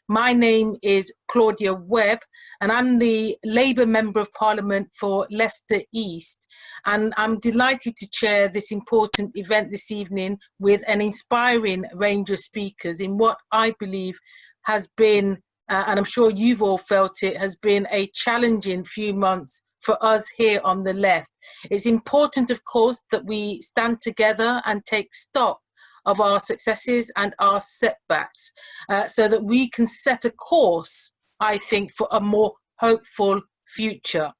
My name is Claudia Webbe, and I'm the Labour Member of Parliament for Leicester East. And I'm delighted to chair this important event this evening with an inspiring range of speakers in what I believe has been, and I'm sure you've all felt it, has been a challenging few months for us here on the left. It's important, of course, that we stand together and take stock of our successes and our setbacks, so that we can set a course, I think, for a more hopeful future.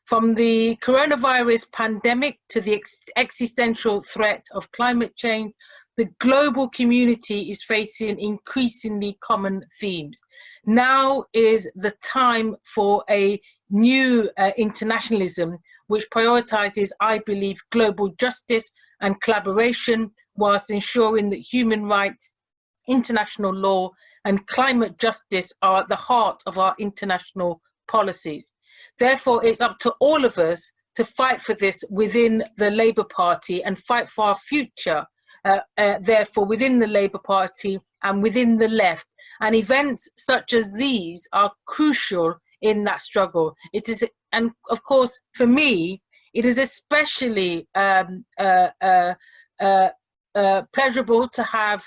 From the coronavirus pandemic to the existential threat of climate change, the global community is facing increasingly common themes. Now is the time for a new internationalism, which prioritizes, I believe, global justice and collaboration, whilst ensuring that human rights, international law, and climate justice are at the heart of our international policies. Therefore, it's up to all of us to fight for this within the Labour Party and fight for our future, therefore, within the Labour Party and within the left. And events such as these are crucial in that struggle. It is, and of course, for me, it is especially pleasurable to have,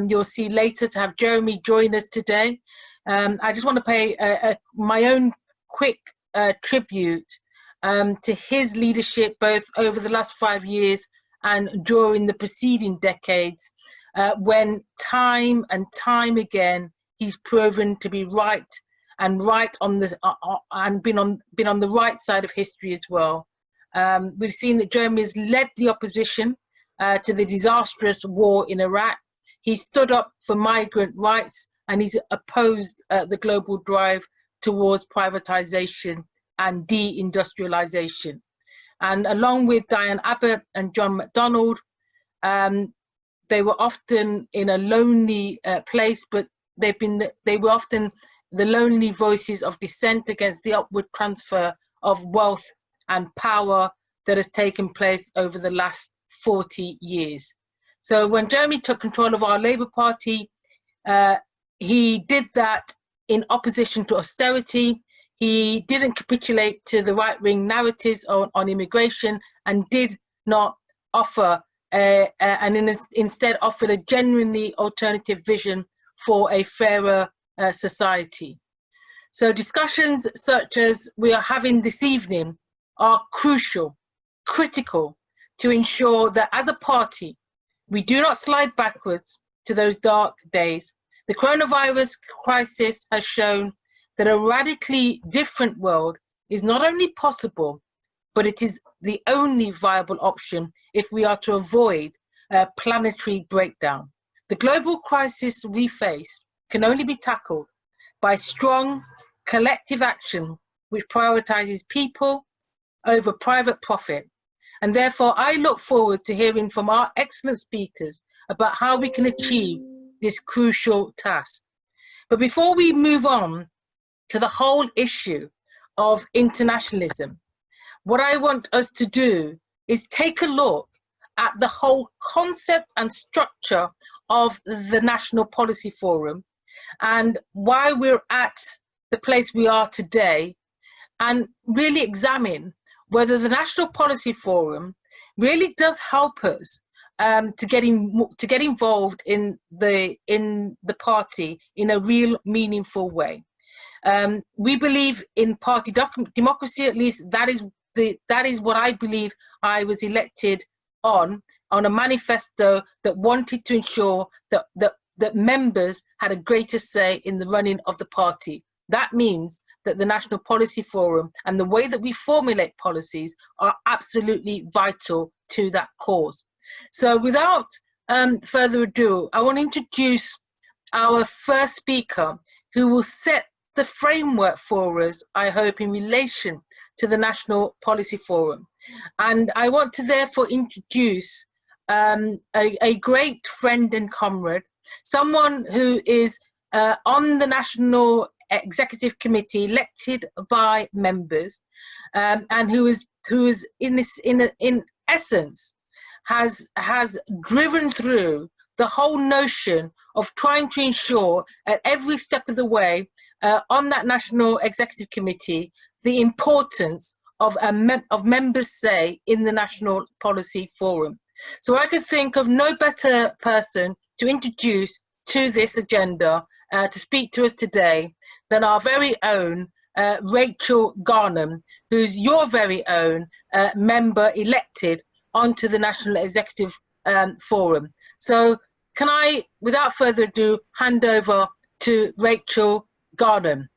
you'll see later, to have Jeremy join us today. I just want to pay my own quick tribute to his leadership, both over the last 5 years and during the preceding decades, when time and time again he's proven to be right and on the and been on the right side of history as well. We've seen that Jeremy has led the opposition to the disastrous war in Iraq. He stood up for migrant rights, and he's opposed the global drive towards privatization and deindustrialization. And along with Diane Abbott and John MacDonald, they were often in a lonely place, but they were often the lonely voices of dissent against the upward transfer of wealth and power that has taken place over the last 40 years. So when Jeremy took control of our Labour Party, he did that in opposition to austerity. He didn't capitulate to the right-wing narratives on immigration, and did not offer, instead offered a genuinely alternative vision for a fairer society. So discussions such as we are having this evening are crucial, critical, to ensure that as a party, we do not slide backwards to those dark days. The coronavirus crisis has shown that a radically different world is not only possible, but it is the only viable option if we are to avoid a planetary breakdown. The global crisis we face can only be tackled by strong collective action which prioritizes people over private profit. And therefore, I look forward to hearing from our excellent speakers about how we can achieve this crucial task. But before we move on to the whole issue of internationalism, what I want us to do is take a look at the whole concept and structure of the National Policy Forum and why we're at the place we are today, and really examine whether the National Policy Forum really does help us to get involved in the party in a real meaningful way. We believe in party democracy. At least that is what I believe I was elected on a manifesto that wanted to ensure that members had a greater say in the running of the party. That means that the National Policy Forum and the way that we formulate policies are absolutely vital to that cause. So without further ado, I want to introduce our first speaker, who will set the framework for us, I hope, in relation to the National Policy Forum. And I want to therefore introduce a great friend and comrade, someone who is on the National Executive Committee, elected by members, and who is in essence has driven through the whole notion of trying to ensure at every step of the way on that National Executive Committee the importance of members' say in the National Policy Forum. So I could think of no better person to introduce to this agenda to speak to us today than our very own Rachel Garnham, who's your very own member elected onto the National Executive Forum. So can I, without further ado, hand over to Rachel Garnham.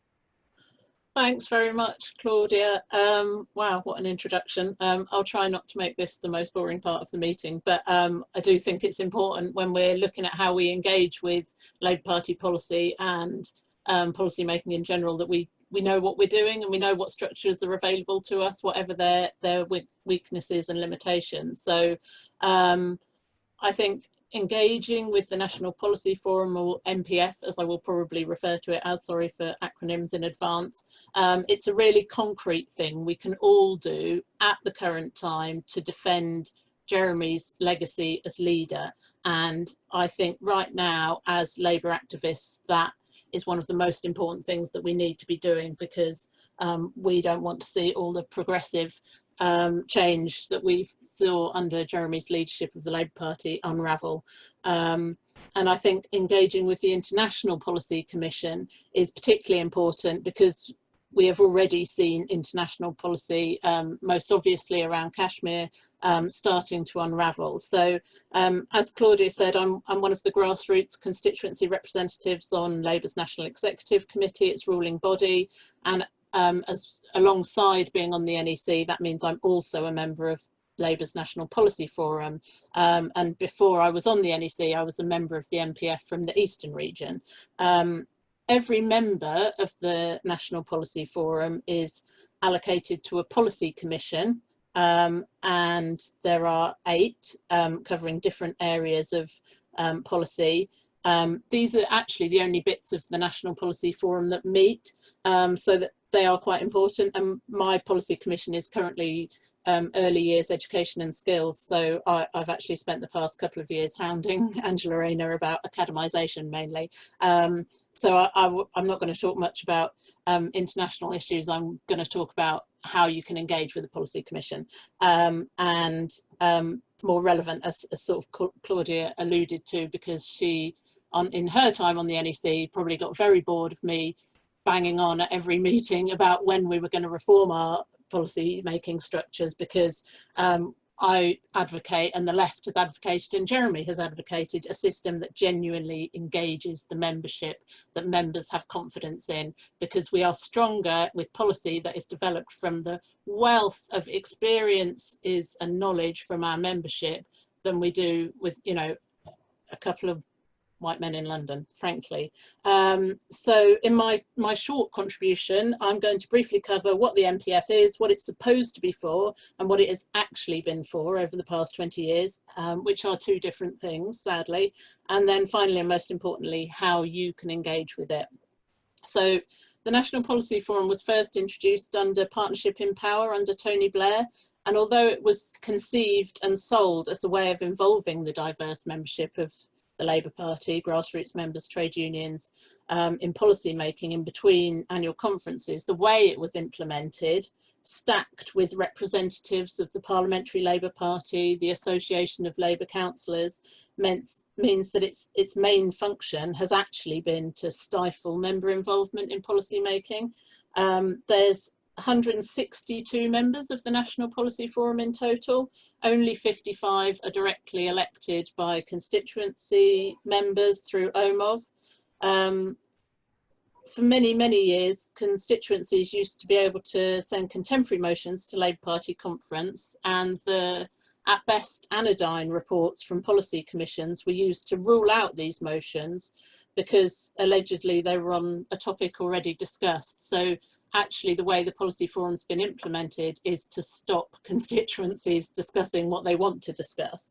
Thanks very much, Claudia. Wow, what an introduction. I'll try not to make this the most boring part of the meeting, but I do think it's important when we're looking at how we engage with Labour Party policy and policy making in general, that we know what we're doing and we know what structures are available to us, whatever their weaknesses and limitations. So I think engaging with the National Policy Forum, or NPF as I will probably refer to it as, sorry for acronyms in advance, it's a really concrete thing we can all do at the current time to defend Jeremy's legacy as leader. And I think right now as Labour activists, that is one of the most important things that we need to be doing, because we don't want to see all the progressive change that we saw under Jeremy's leadership of the Labour Party unravel. And I think engaging with the International Policy Commission is particularly important, because we have already seen international policy, most obviously around Kashmir, starting to unravel. So as Claudia said, I'm one of the grassroots constituency representatives on Labour's National Executive Committee, its ruling body, and as alongside being on the NEC, that means I'm also a member of Labour's National Policy Forum. And before I was on the NEC, I was a member of the NPF from the Eastern region. Every member of the National Policy Forum is allocated to a policy commission, and there are 8 covering different areas of policy. These are actually the only bits of the National Policy Forum that meet, so that they are quite important. And my policy commission is currently early years education and skills, so I've actually spent the past couple of years hounding Angela Rayner about academisation mainly. So I'm not going to talk much about international issues. I'm going to talk about how you can engage with the policy commission, and more relevant, as sort of Claudia alluded to, because she in her time on the NEC probably got very bored of me banging on at every meeting about when we were going to reform our policy making structures, because I advocate, and the left has advocated, and Jeremy has advocated, a system that genuinely engages the membership, that members have confidence in, because we are stronger with policy that is developed from the wealth of experiences and knowledge from our membership than we do with, you know, a couple of white men in London, frankly. So in my short contribution, I'm going to briefly cover what the NPF is, what it's supposed to be for, and what it has actually been for over the past 20 years, which are 2 different things, sadly. And then finally, and most importantly, how you can engage with it. So the National Policy Forum was first introduced under Partnership in Power under Tony Blair. And although it was conceived and sold as a way of involving the diverse membership of the Labour Party, grassroots members, trade unions, in policy making in between annual conferences, the way it was implemented, stacked with representatives of the Parliamentary Labour Party, the Association of Labour Councillors, means that its main function has actually been to stifle member involvement in policy making. There's 162 members of the National Policy Forum in total. Only 55 are directly elected by constituency members through OMOV. For many, many years, constituencies used to be able to send contemporary motions to Labour Party conference, and the, at best, anodyne reports from policy commissions were used to rule out these motions because allegedly they were on a topic already discussed. So actually the way the policy forum's been implemented is to stop constituencies discussing what they want to discuss.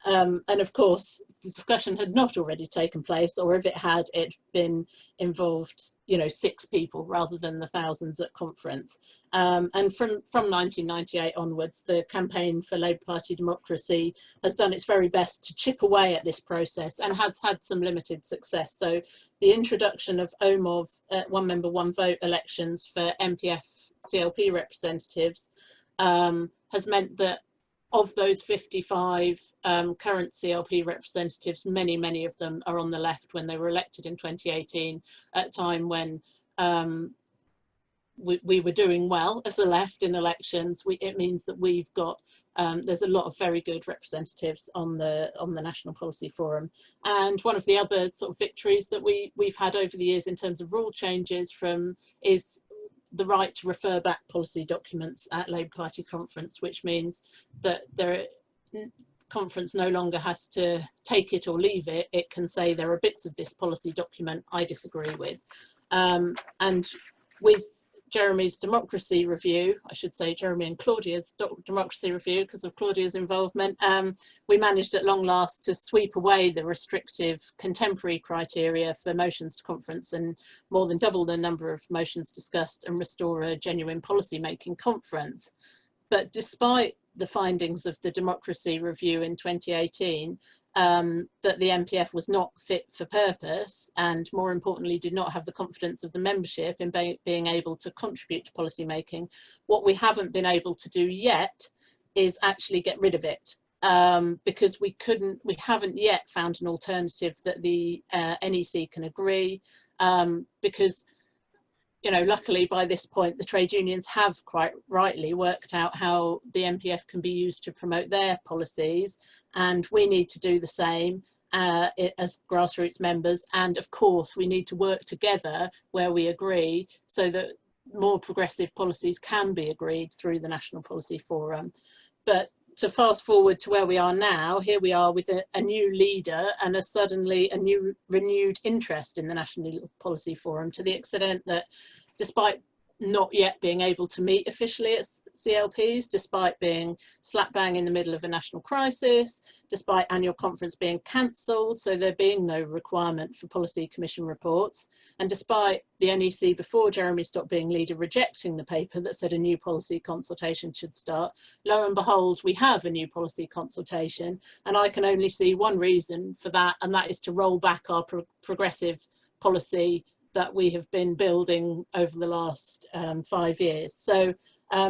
And of course, the discussion had not already taken place, or if it had, it been involved, you know, 6 people rather than the thousands at conference. And from 1998 onwards, the Campaign for Labour Party Democracy has done its very best to chip away at this process and has had some limited success. So the introduction of OMOV, one member, one vote elections for MPF CLP representatives has meant that of those 55 current CLP representatives, many of them are on the left when they were elected in 2018, at a time when we were doing well as the left in elections. It means that we've got, there's a lot of very good representatives on the National Policy Forum. And one of the other sort of victories that we've had over the years in terms of rule changes is the right to refer back policy documents at Labour Party conference, which means that conference no longer has to take it or leave it. It can say there are bits of this policy document I disagree with. And with Jeremy's democracy review, I should say Jeremy and Claudia's democracy review, because of Claudia's involvement, we managed at long last to sweep away the restrictive contemporary criteria for motions to conference and more than double the number of motions discussed and restore a genuine policy making conference. But despite the findings of the democracy review in 2018, that the MPF was not fit for purpose and, more importantly, did not have the confidence of the membership in being able to contribute to policy making, what we haven't been able to do yet is actually get rid of it, because we haven't yet found an alternative that the NEC can agree, because, you know, luckily by this point the trade unions have quite rightly worked out how the MPF can be used to promote their policies, and we need to do the same as grassroots members. And of course we need to work together where we agree so that more progressive policies can be agreed through the National Policy Forum. But to fast forward to where we are now, here we are with a new leader and suddenly a new renewed interest in the National Policy Forum, to the extent that despite not yet being able to meet officially at CLPs, despite being slap bang in the middle of a national crisis, despite annual conference being cancelled, so there being no requirement for policy commission reports, and despite the NEC before Jeremy stopped being leader rejecting the paper that said a new policy consultation should start, lo and behold, we have a new policy consultation. And I can only see one reason for that, and that is to roll back our progressive policy that we have been building over the last 5 years. So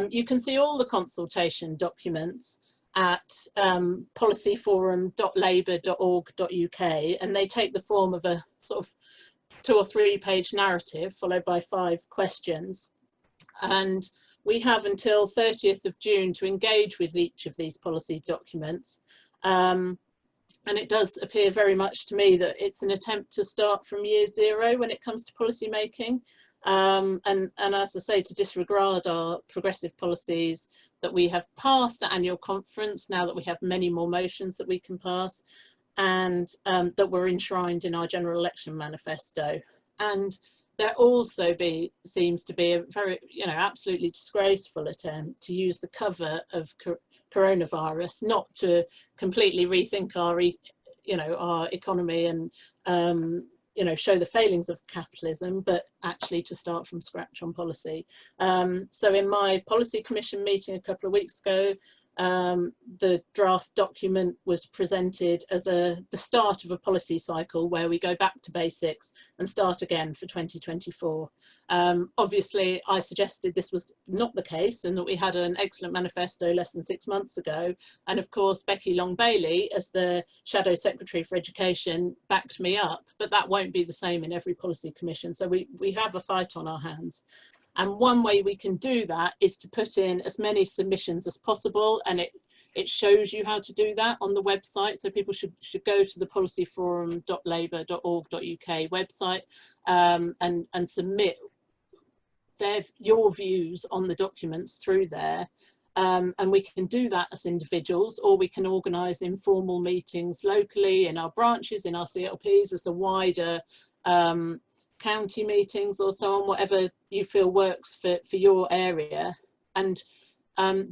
you can see all the consultation documents at policyforum.labour.org.uk, and they take the form of a sort of 2 or 3 page narrative followed by 5 questions. And we have until 30th of June to engage with each of these policy documents. And it does appear very much to me that it's an attempt to start from year 0 when it comes to policy making. And as I say, to disregard our progressive policies that we have passed at annual conference, now that we have many more motions that we can pass, and that were enshrined in our general election manifesto. And there also seems to be a very, you know, absolutely disgraceful attempt to use the cover of coronavirus not to completely rethink our, you know, our economy and, you know, show the failings of capitalism, but actually to start from scratch on policy. So in my policy commission meeting a couple of weeks ago, the draft document was presented as the start of a policy cycle where we go back to basics and start again for 2024. Obviously, I suggested this was not the case and that we had an excellent manifesto less than 6 months ago. And of course, Becky Long-Bailey, as the Shadow Secretary for Education, backed me up, but that won't be the same in every policy commission. So we have a fight on our hands. And one way we can do that is to put in as many submissions as possible, and it shows you how to do that on the website. So people should go to the policyforum.labour.org.uk website and submit your views on the documents through there. And we can do that as individuals, or we can organise informal meetings locally in our branches, in our CLPs, as a wider county meetings or so on, whatever you feel works for your area. And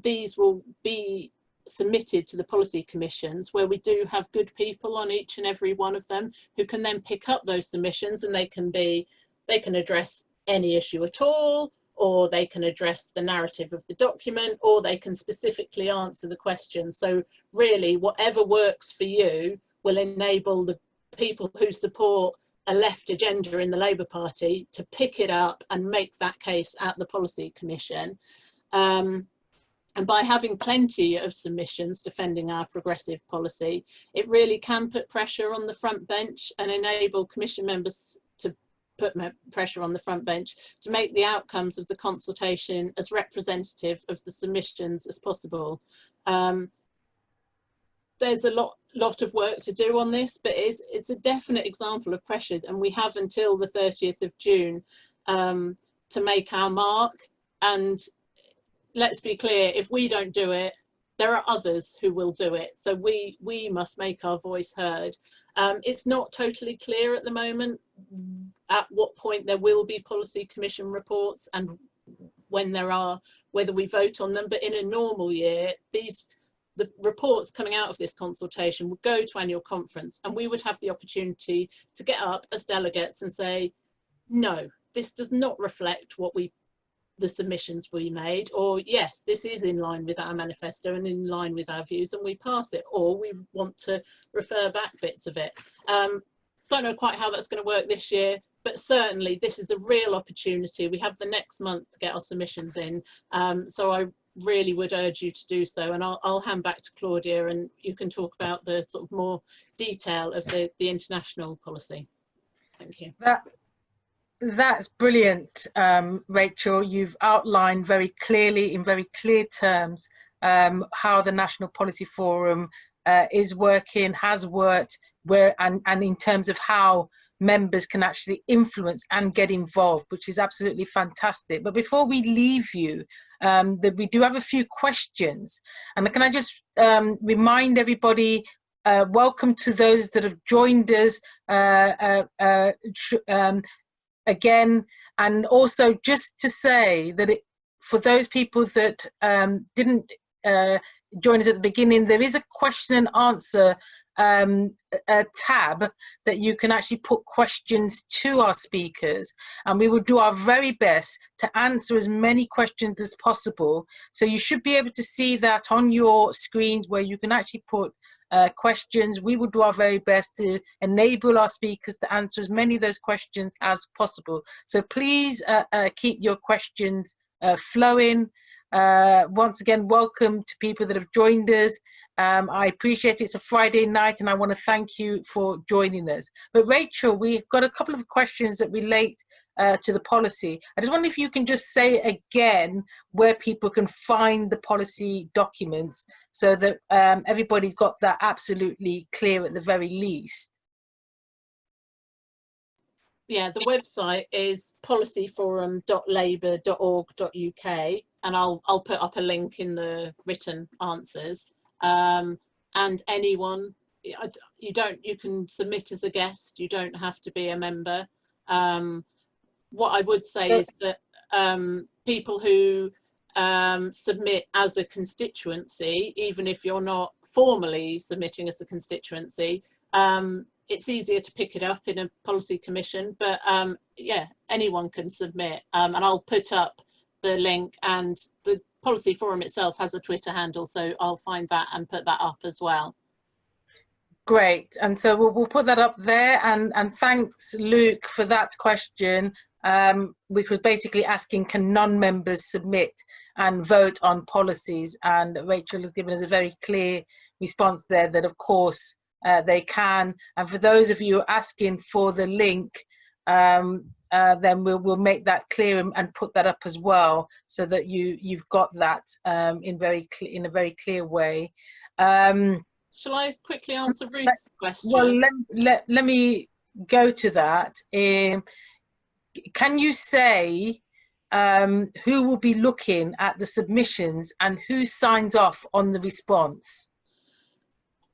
these will be submitted to the policy commissions, where we do have good people on each and every one of them who can then pick up those submissions, and they can address any issue at all, or they can address the narrative of the document, or they can specifically answer the question. So really, whatever works for you will enable the people who support a left agenda in the Labour Party to pick it up and make that case at the policy commission. And by having plenty of submissions defending our progressive policy, it really can put pressure on the front bench and enable commission members to put pressure on the front bench to make the outcomes of the consultation as representative of the submissions as possible. There's a lot of work to do on this, but it's a definite example of pressure, and we have until the 30th of June to make our mark. And let's be clear, if we don't do it, there are others who will do it. So we must make our voice heard. It's not totally clear at the moment at what point there will be policy commission reports and when there are, whether we vote on them. But in a normal year, the reports coming out of this consultation would go to annual conference, and we would have the opportunity to get up as delegates and say, no, this does not reflect the submissions we made, or yes, this is in line with our manifesto and in line with our views, and we pass it, or we want to refer back bits of it. Don't know quite how that's going to work this year, but certainly this is a real opportunity. We have the next month to get our submissions in, so I really would urge you to do so. And I'll hand back to Claudia, and you can talk about the sort of more detail of the international policy. Thank you. That's brilliant, Rachel. You've outlined very clearly, in very clear terms, how the National Policy Forum is working, has worked, and in terms of how members can actually influence and get involved, which is absolutely fantastic. But before we leave you, we do have a few questions. And can I just remind everybody, welcome to those that have joined us again, and also just to say that for those people that didn't join us at the beginning, there is a question and answer tab that you can actually put questions to our speakers, and we will do our very best to answer as many questions as possible. So you should be able to see that on your screens, where you can actually put questions. We will do our very best to enable our speakers to answer as many of those questions as possible. So please keep your questions flowing. Once again, welcome to people that have joined us. I appreciate it's a Friday night, and I want to thank you for joining us. But Rachel, we've got a couple of questions that relate to the policy. I just wonder if you can just say again where people can find the policy documents, so that everybody's got that absolutely clear at the very least. Yeah, the website is policyforum.labour.org.uk, and I'll put up a link in the written answers. And anyone, you can submit as a guest, you don't have to be a member. What I would say is that people who submit as a constituency, even if you're not formally submitting as a constituency, it's easier to pick it up in a policy commission. But yeah, anyone can submit, and I'll put up the link, and the Policy Forum itself has a Twitter handle, so I'll find that and put that up as well. Great, and so we'll put that up there, and thanks Luke for that question, which was basically asking, can non-members submit and vote on policies? And Rachel has given us a very clear response there that of course they can. And for those of you asking for the link, then we'll make that clear and put that up as well, so that you've got that in a very clear way. Shall I quickly answer Ruth's question? Well, let me go to that. Can you say who will be looking at the submissions and who signs off on the response?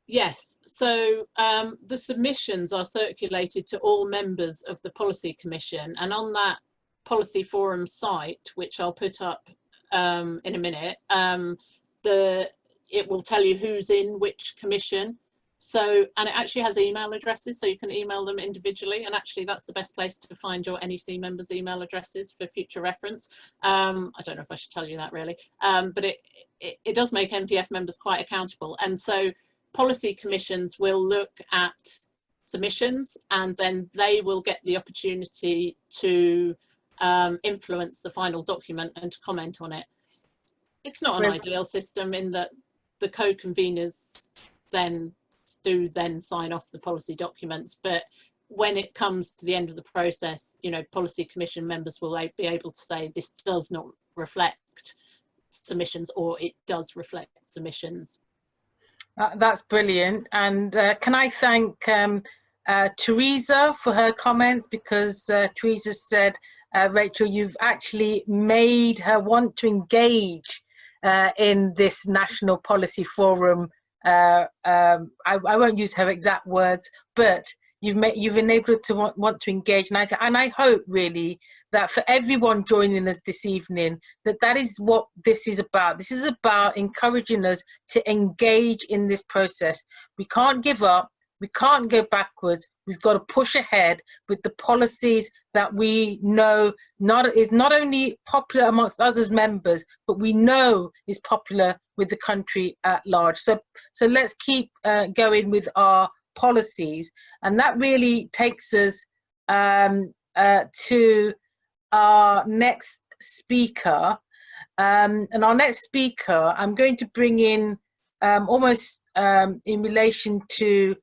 Yes, so the submissions are circulated to all members of the Policy Commission, and on that Policy Forum site, which I'll put up in a minute, it will tell you who's in which commission. So, and it actually has email addresses, so you can email them individually. And actually, that's the best place to find your NEC members' email addresses for future reference. I don't know if I should tell you that really, but it does make MPF members quite accountable. And so policy commissions will look at submissions, and then they will get the opportunity to influence the final document and to comment on it. It's not an ideal system in that the co-conveners then sign off the policy documents, but when it comes to the end of the process, you know, policy commission members will be able to say this does not reflect submissions or it does reflect submissions. That's brilliant. And can I thank Teresa for her comments, because Teresa said, Rachel, you've actually made her want to engage in this National Policy Forum. I won't use her exact words, but you've enabled her to want to engage, and I hope really that for everyone joining us this evening, that is what this is about. This is about encouraging us to engage in this process. We can't give up. We can't go backwards. We've got to push ahead with the policies that we know is not only popular amongst us as members, but we know is popular with the country at large. So let's keep going with our policies. And that really takes us to our next speaker. And our next speaker, I'm going to bring in almost in relation to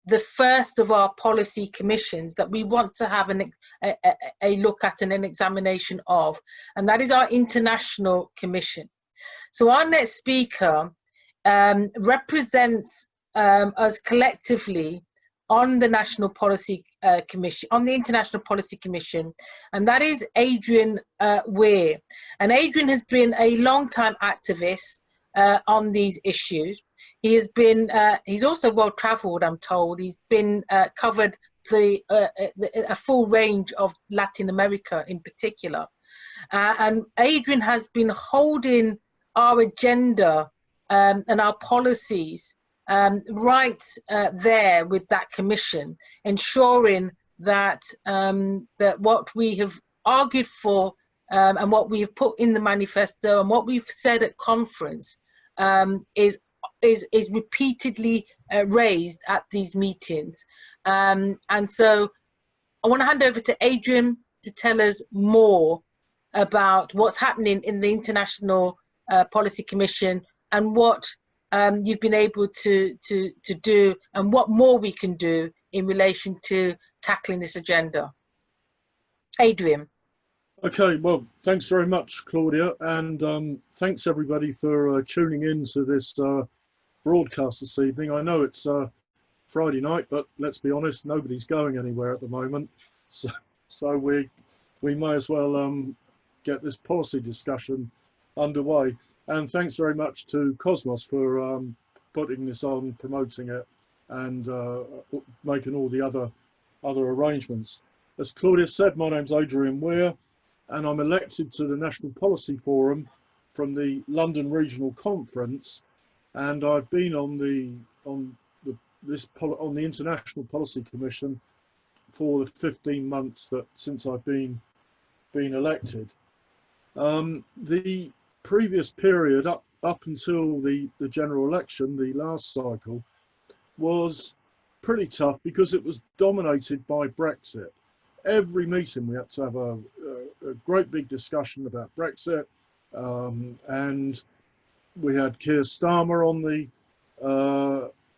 the first of our policy commissions that we want to have a look at and an examination of, and that is our International Commission. So our next speaker represents us collectively on the National Policy Commission, on the International Policy Commission, and that is Adrian Weir. And Adrian has been a long-time activist on these issues. He has been, he's also well-travelled, I'm told. He's been covered a full range of Latin America in particular. And Adrian has been holding our agenda and our policies right there with that commission, ensuring that, that what we have argued for and what we have put in the manifesto and what we've said at conference is repeatedly raised at these meetings. And so I want to hand over to Adrian to tell us more about what's happening in the International Policy Commission and what you've been able to do and what more we can do in relation to tackling this agenda. Adrian. Okay, well, thanks very much, Claudia, and thanks everybody for tuning in to this broadcast this evening. I know it's Friday night, but let's be honest, nobody's going anywhere at the moment, so we may as well get this policy discussion underway. And thanks very much to Cosmos for putting this on, promoting it, and making all the other arrangements. As Claudia said, my name's Adrian Weir, and I'm elected to the National Policy Forum from the London Regional Conference, and I've been on the International Policy Commission for the 15 months since I've been elected. The previous period up until the general election, the last cycle, was pretty tough because it was dominated by Brexit. Every meeting we had to have a great big discussion about Brexit, and we had Keir Starmer on the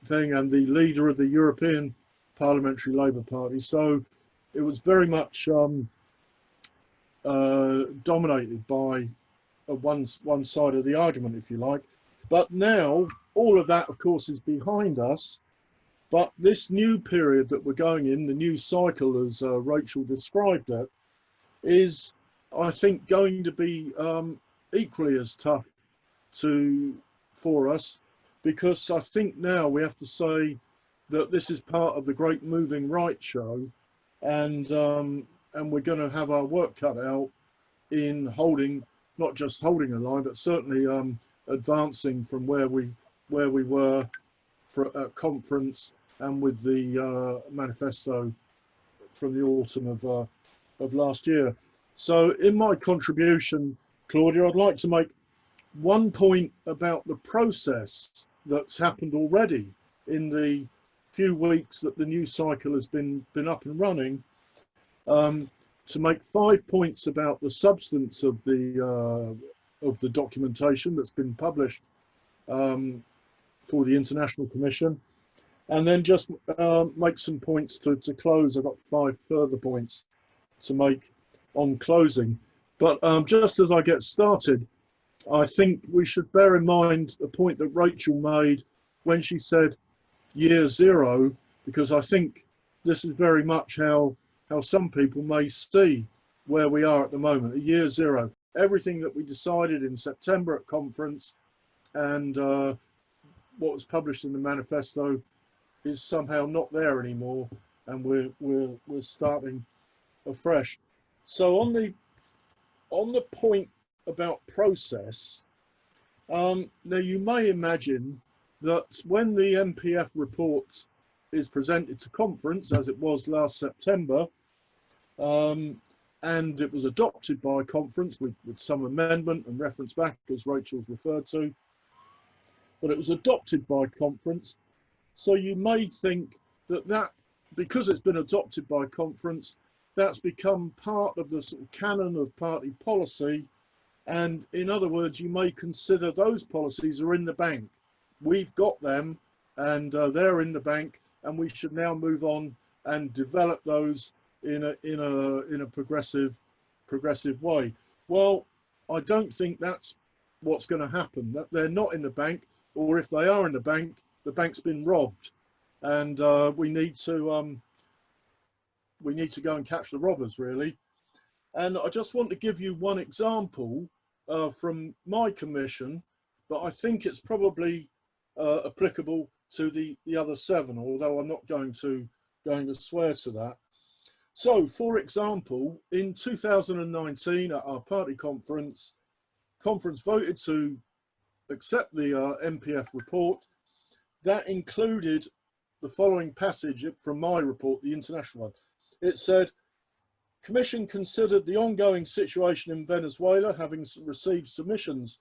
thing and the leader of the European Parliamentary Labour Party. So it was very much dominated by one side of the argument, if you like. But now all of that, of course, is behind us. But this new period that we're going in, the new cycle, as Rachel described it, is, I think, going to be equally as tough for us, because I think now we have to say that this is part of the great moving right show, and we're going to have our work cut out in not just holding a line, but certainly advancing from where we where we were for a conference and with the manifesto from the autumn of last year. So in my contribution, Claudia, I'd like to make one point about the process that's happened already in the few weeks that the new cycle has been up and running, to make 5 points about the substance of the documentation that's been published for the International Commission, and then just make some points to close. I've got 5 further points to make on closing. But just as I get started, I think we should bear in mind the point that Rachel made when she said year zero, because I think this is very much how some people may see where we are at the moment, a year zero. Everything that we decided in September at conference and what was published in the manifesto is somehow not there anymore, and we're starting afresh. So on the point about process, now you may imagine that when the MPF report is presented to conference, as it was last September, and it was adopted by conference with some amendment and reference back, as Rachel's referred to, but it was adopted by conference. So you may think that because it's been adopted by conference, that's become part of the sort of canon of party policy. And in other words, you may consider those policies are in the bank. We've got them, and they're in the bank, and we should now move on and develop those in a progressive way. Well, I don't think that's what's going to happen. That they're not in the bank, or if they are in the bank's been robbed, and we need to go and catch the robbers, really. And I just want to give you one example from my commission, but I think it's probably applicable to the other 7, although I'm not going to swear to that. So, for example, in 2019 at our party conference voted to accept the MPF report. That included the following passage from my report, the international one. It said, Commission considered the ongoing situation in Venezuela, having received submissions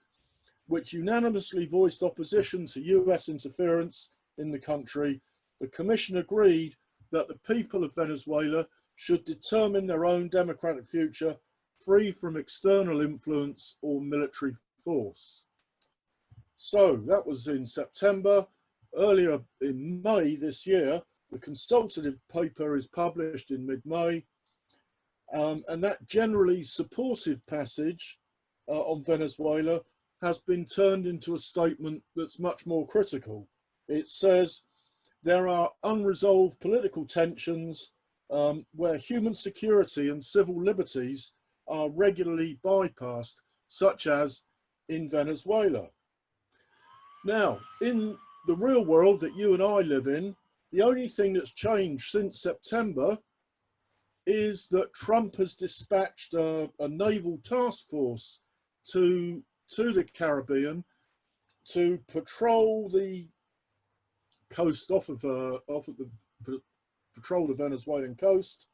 which unanimously voiced opposition to US interference in the country. The Commission agreed that the people of Venezuela should determine their own democratic future, free from external influence or military force. So that was in September. Earlier in May this year, the consultative paper is published in mid-May, and that generally supportive passage on Venezuela has been turned into a statement that's much more critical. It says there are unresolved political tensions where human security and civil liberties are regularly bypassed, such as in Venezuela. Now, in the real world that you and I live in, the only thing that's changed since September is that Trump has dispatched a naval task force to the Caribbean to patrol the coast patrol the Venezuelan coast,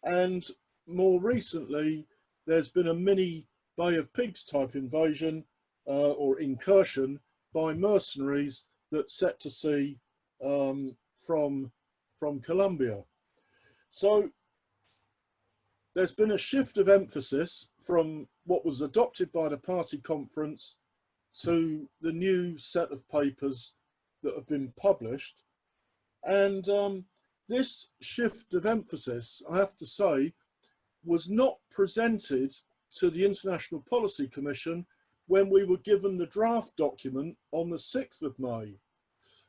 and more recently there's been a mini Bay of Pigs type invasion or incursion by mercenaries that set to sea from Colombia. So there's been a shift of emphasis from what was adopted by the party conference to the new set of papers that have been published. And this shift of emphasis, I have to say, was not presented to the International Policy Commission when we were given the draft document on the 6th of May.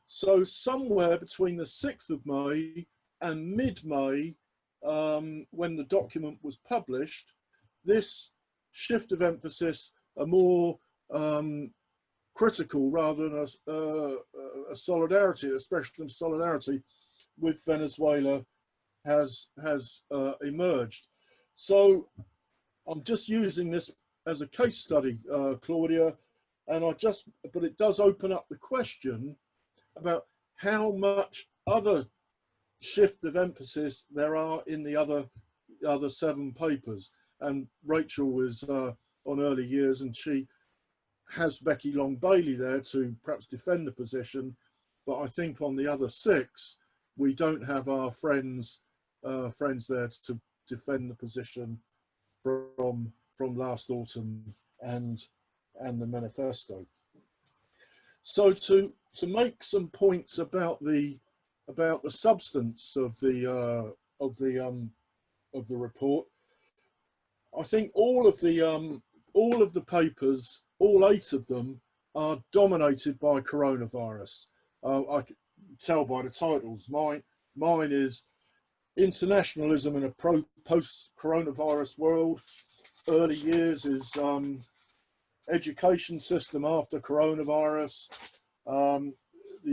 So somewhere between the 6th of May and mid-May, when the document was published, this shift of emphasis, a more critical rather than a solidarity, expression of solidarity with Venezuela has emerged. So I'm just using this as a case study, Claudia, And but it does open up the question about how much other shift of emphasis there are in the other 7 papers. And Rachel was on early years, and she has Becky Long Bailey there to perhaps defend the position. But I think on the other 6, we don't have our friends there to defend the position from last autumn and the manifesto. So to make some points about the substance of the report, I think all of the papers, all 8 of them, are dominated by coronavirus. I can tell by the titles. Mine is Internationalism in a post-coronavirus world. Early years is education system after coronavirus. The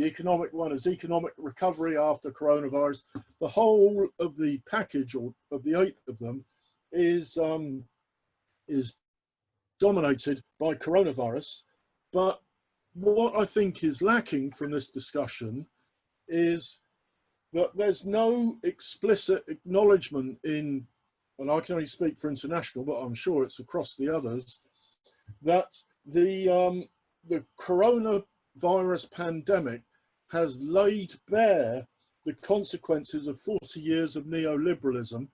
economic one is economic recovery after coronavirus. The whole of the package, or of the 8 of them, is dominated by coronavirus. But what I think is lacking from this discussion is that there's no explicit acknowledgement in, and I can only speak for International, but I'm sure it's across the others, that the coronavirus pandemic has laid bare the consequences of 40 years of neoliberalism,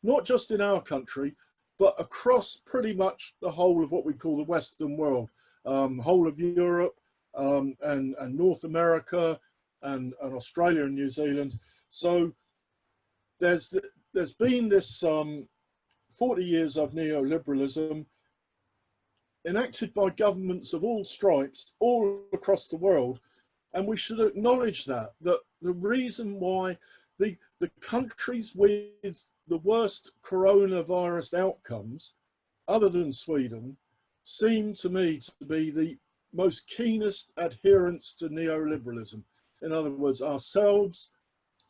not just in our country, but across pretty much the whole of what we call the Western world, whole of Europe, and North America, and Australia and New Zealand. So there's been this 40 years of neoliberalism enacted by governments of all stripes all across the world, and we should acknowledge that the reason why the countries with the worst coronavirus outcomes, other than Sweden, seem to me to be the most keenest adherents to neoliberalism. In other words, ourselves,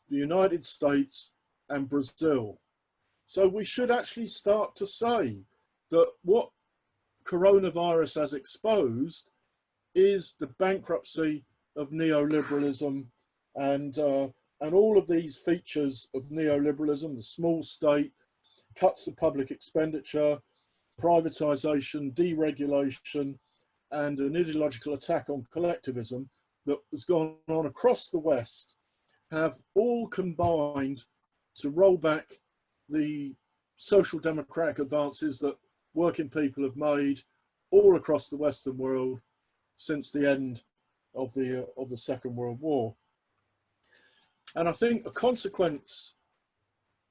the United States, and Brazil. So we should actually start to say that what coronavirus has exposed is the bankruptcy of neoliberalism, and all of these features of neoliberalism: the small state, cuts of public expenditure, privatization, deregulation, and an ideological attack on collectivism that has gone on across the West, have all combined to roll back the social democratic advances that working people have made all across the Western world since the end of the Second World War. And I think a consequence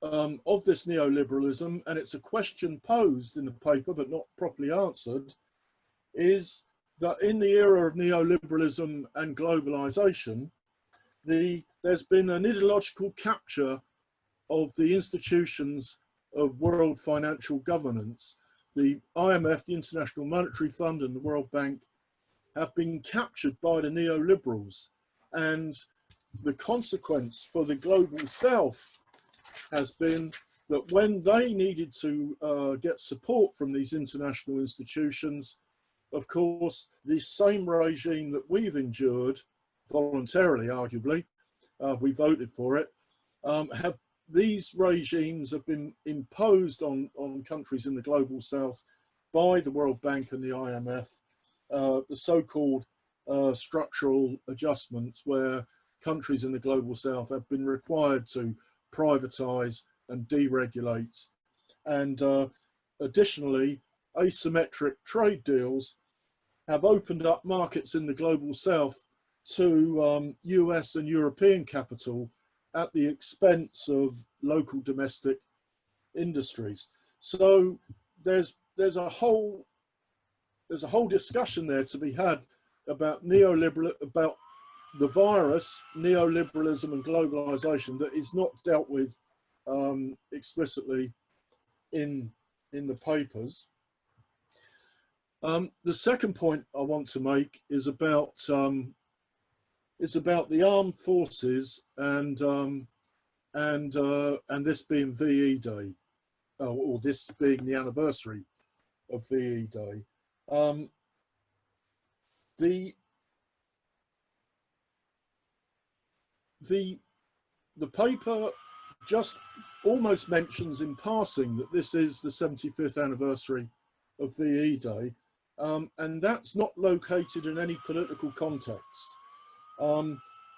of this neoliberalism, and it's a question posed in the paper but not properly answered, is that in the era of neoliberalism and globalization, there's been an ideological capture of the institutions of world financial governance. The IMF, the International Monetary Fund, and the World Bank have been captured by the neoliberals, and the consequence for the global south has been that when they needed to get support from these international institutions, of course, the same regime that we've endured voluntarily, arguably, we voted for it, these regimes have been imposed on countries in the global south by the World Bank and the IMF, the so-called structural adjustments, where countries in the global south have been required to privatize and deregulate. And additionally, asymmetric trade deals have opened up markets in the global south to US and European capital at the expense of local domestic industries. So there's a whole discussion there to be had about about the virus, neoliberalism and globalization, that is not dealt with explicitly in the papers. The second point I want to make is about the armed forces and this being VE Day, or this being the anniversary of VE Day. the paper just almost mentions in passing that this is the 75th anniversary of VE Day, and that's not located in any political context.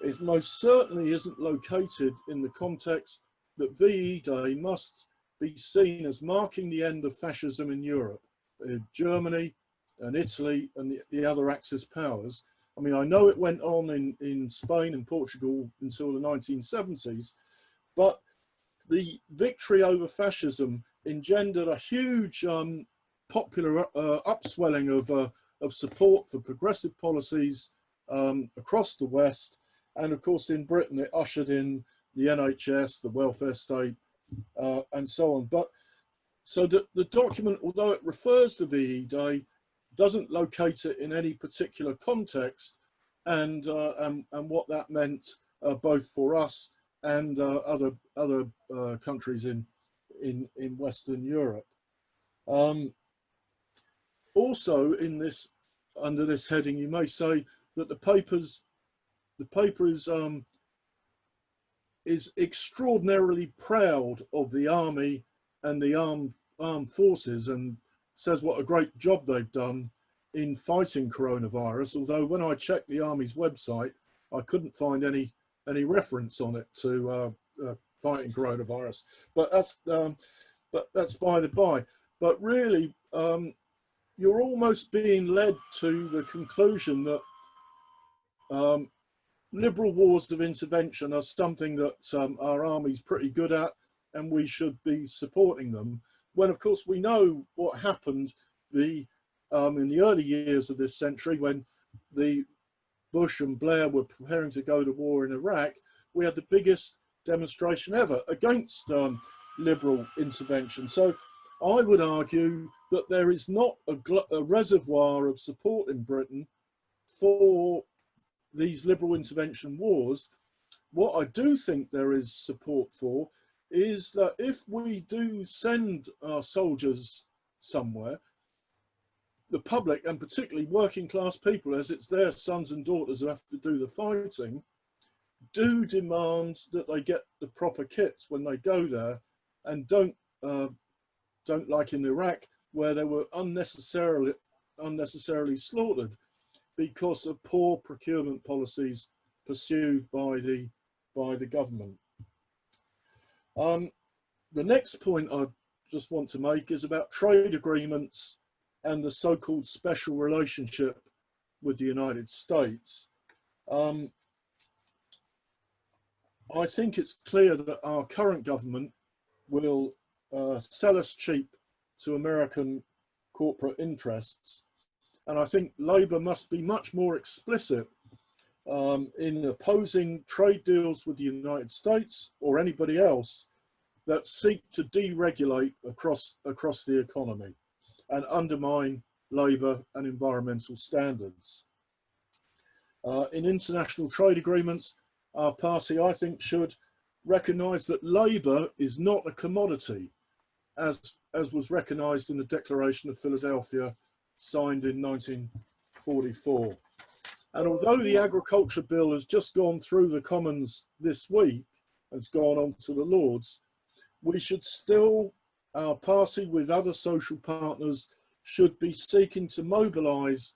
It most certainly isn't located in the context that VE Day must be seen as marking the end of fascism in Europe, Germany and Italy and the other Axis powers. I mean, I know it went on in Spain and Portugal until the 1970s, but the victory over fascism engendered a huge popular upswelling of support for progressive policies across the West. And of course, in Britain, it ushered in the NHS, the welfare state, and so on. But so the document, although it refers to VE Day, doesn't locate it in any particular context, and what that meant both for us and other countries in Western Europe. Also, in this, under this heading, you may say that the paper is extraordinarily proud of the army and the armed forces, and says what a great job they've done in fighting coronavirus. Although when I checked the army's website, I couldn't find any reference on it to fighting coronavirus. But that's by the by. But really, you're almost being led to the conclusion that liberal wars of intervention are something that our army's pretty good at, and we should be supporting them. When of course we know what happened in the early years of this century, when the Bush and Blair were preparing to go to war in Iraq, we had the biggest demonstration ever against liberal intervention. So I would argue that there is not a reservoir of support in Britain for these liberal intervention wars. What I do think there is support for is that if we do send our soldiers somewhere, the public, and particularly working class people, as it's their sons and daughters who have to do the fighting, do demand that they get the proper kits when they go there, and don't like in Iraq, where they were unnecessarily slaughtered because of poor procurement policies pursued by the government. The next point I just want to make is about trade agreements and the so-called special relationship with the United States. I think it's clear that our current government will sell us cheap to American corporate interests. And I think Labour must be much more explicit in opposing trade deals with the United States or anybody else that seek to deregulate across the economy and undermine labour and environmental standards. In international trade agreements, our party, I think, should recognise that labour is not a commodity, as was recognised in the Declaration of Philadelphia, signed in 1944. And although the Agriculture Bill has just gone through the Commons this week, and it's gone on to the Lords, we should still, our party with other social partners, should be seeking to mobilise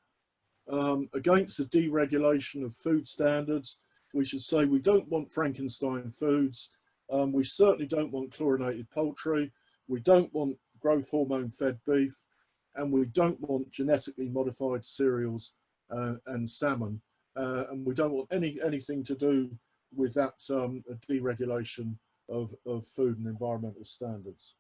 against the deregulation of food standards. We should say we don't want Frankenstein foods. We certainly don't want chlorinated poultry. We don't want growth hormone fed beef, and we don't want genetically modified cereals and salmon. And we don't want anything to do with that deregulation of food and environmental standards.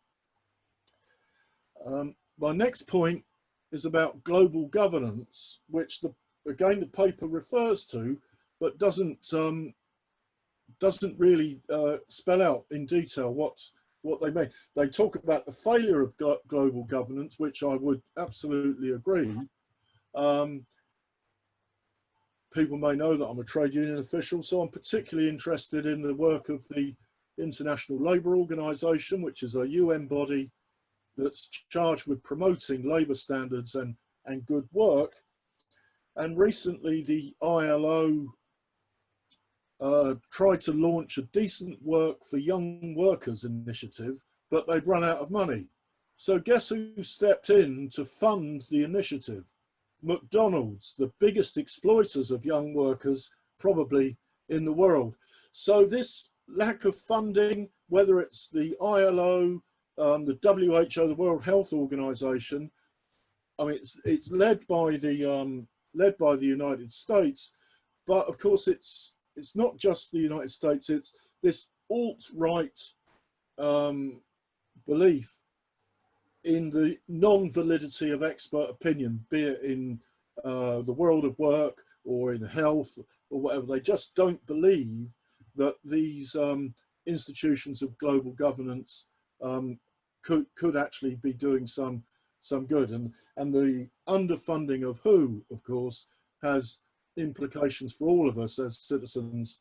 My next point is about global governance, which again the paper refers to, but doesn't really spell out in detail what they mean. They talk about the failure of global governance, which I would absolutely agree. People may know that I'm a trade union official, so I'm particularly interested in the work of the International Labour Organization, which is a UN body that's charged with promoting labour standards and good work. And recently the ILO tried to launch a decent work for young workers initiative, but they'd run out of money. So guess who stepped in to fund the initiative? McDonald's, the biggest exploiters of young workers probably in the world. So this lack of funding, whether it's the ILO, the WHO, the World Health Organization, I mean, it's led by the United States, but of course it's not just the United States. It's this alt-right belief in the non-validity of expert opinion, be it in the world of work or in health or whatever. They just don't believe that these institutions of global governance could actually be doing some good. And the underfunding of WHO, of course, has implications for all of us as citizens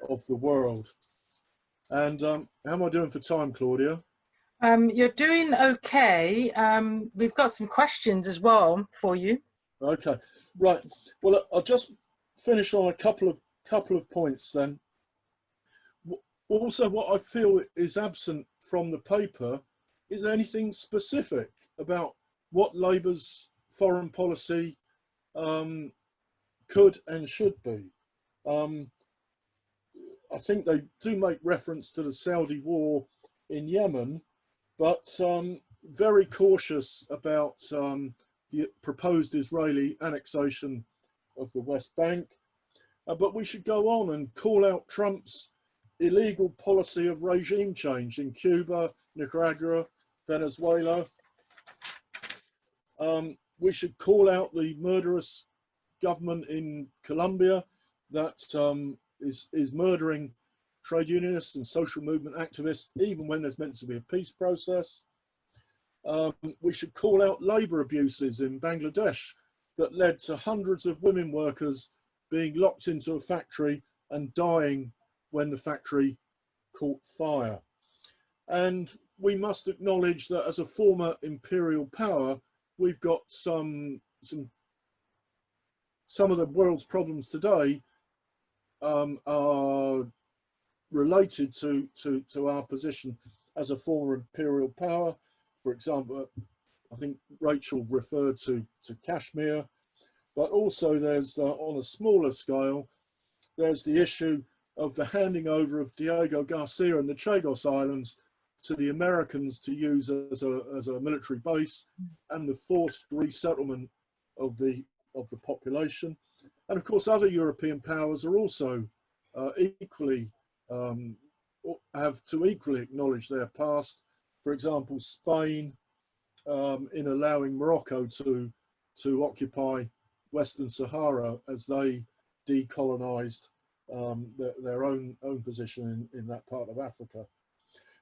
of the world. And how am I doing for time, Claudia? You're doing okay. We've got some questions as well for you. Okay, right. Well, I'll just finish on a couple of points then. Also, what I feel is absent from the paper is anything specific about what Labour's foreign policy could and should be. I think they do make reference to the Saudi war in Yemen, but very cautious about the proposed Israeli annexation of the West Bank. But we should go on and call out Trump's illegal policy of regime change in Cuba, Nicaragua, Venezuela. We should call out the murderous government in Colombia that is murdering trade unionists and social movement activists, even when there's meant to be a peace process. We should call out labour abuses in Bangladesh that led to hundreds of women workers being locked into a factory and dying when the factory caught fire. And we must acknowledge that as a former imperial power, we've got some of the world's problems today are related to our position as a former imperial power. For example, I think Rachel referred to Kashmir, but also there's on a smaller scale, there's the issue of the handing over of Diego Garcia and the Chagos Islands to the Americans to use as a military base, and the forced resettlement of the population. And of course, other European powers are also equally have to equally acknowledge their past. For example, Spain in allowing Morocco to occupy Western Sahara as they decolonized their own position in that part of Africa.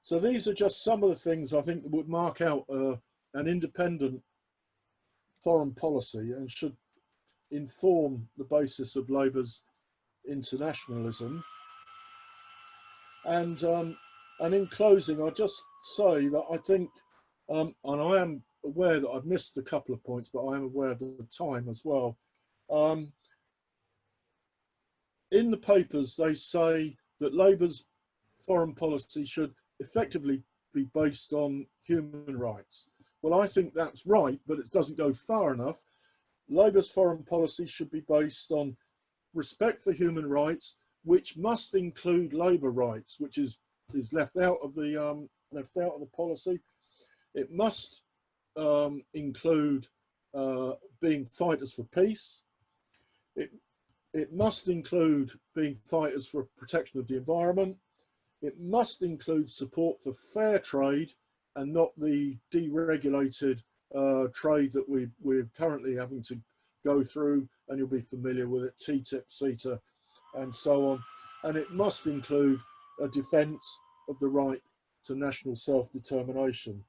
So these are just some of the things I think that would mark out an independent foreign policy and should inform the basis of Labour's internationalism. And in closing, I'll just say that I think, and I am aware that I've missed a couple of points, but I am aware of the time as well. In the papers, they say that Labour's foreign policy should effectively be based on human rights. Well, I think that's right, but it doesn't go far enough. Labour's foreign policy should be based on respect for human rights, which must include labour rights, which is left out of the policy. It must include being fighters for peace. It must include being fighters for protection of the environment. It must include support for fair trade and not the deregulated trade that we're currently having to go through, and you'll be familiar with it, TTIP, CETA, and so on. And it must include a defence of the right to national self-determination.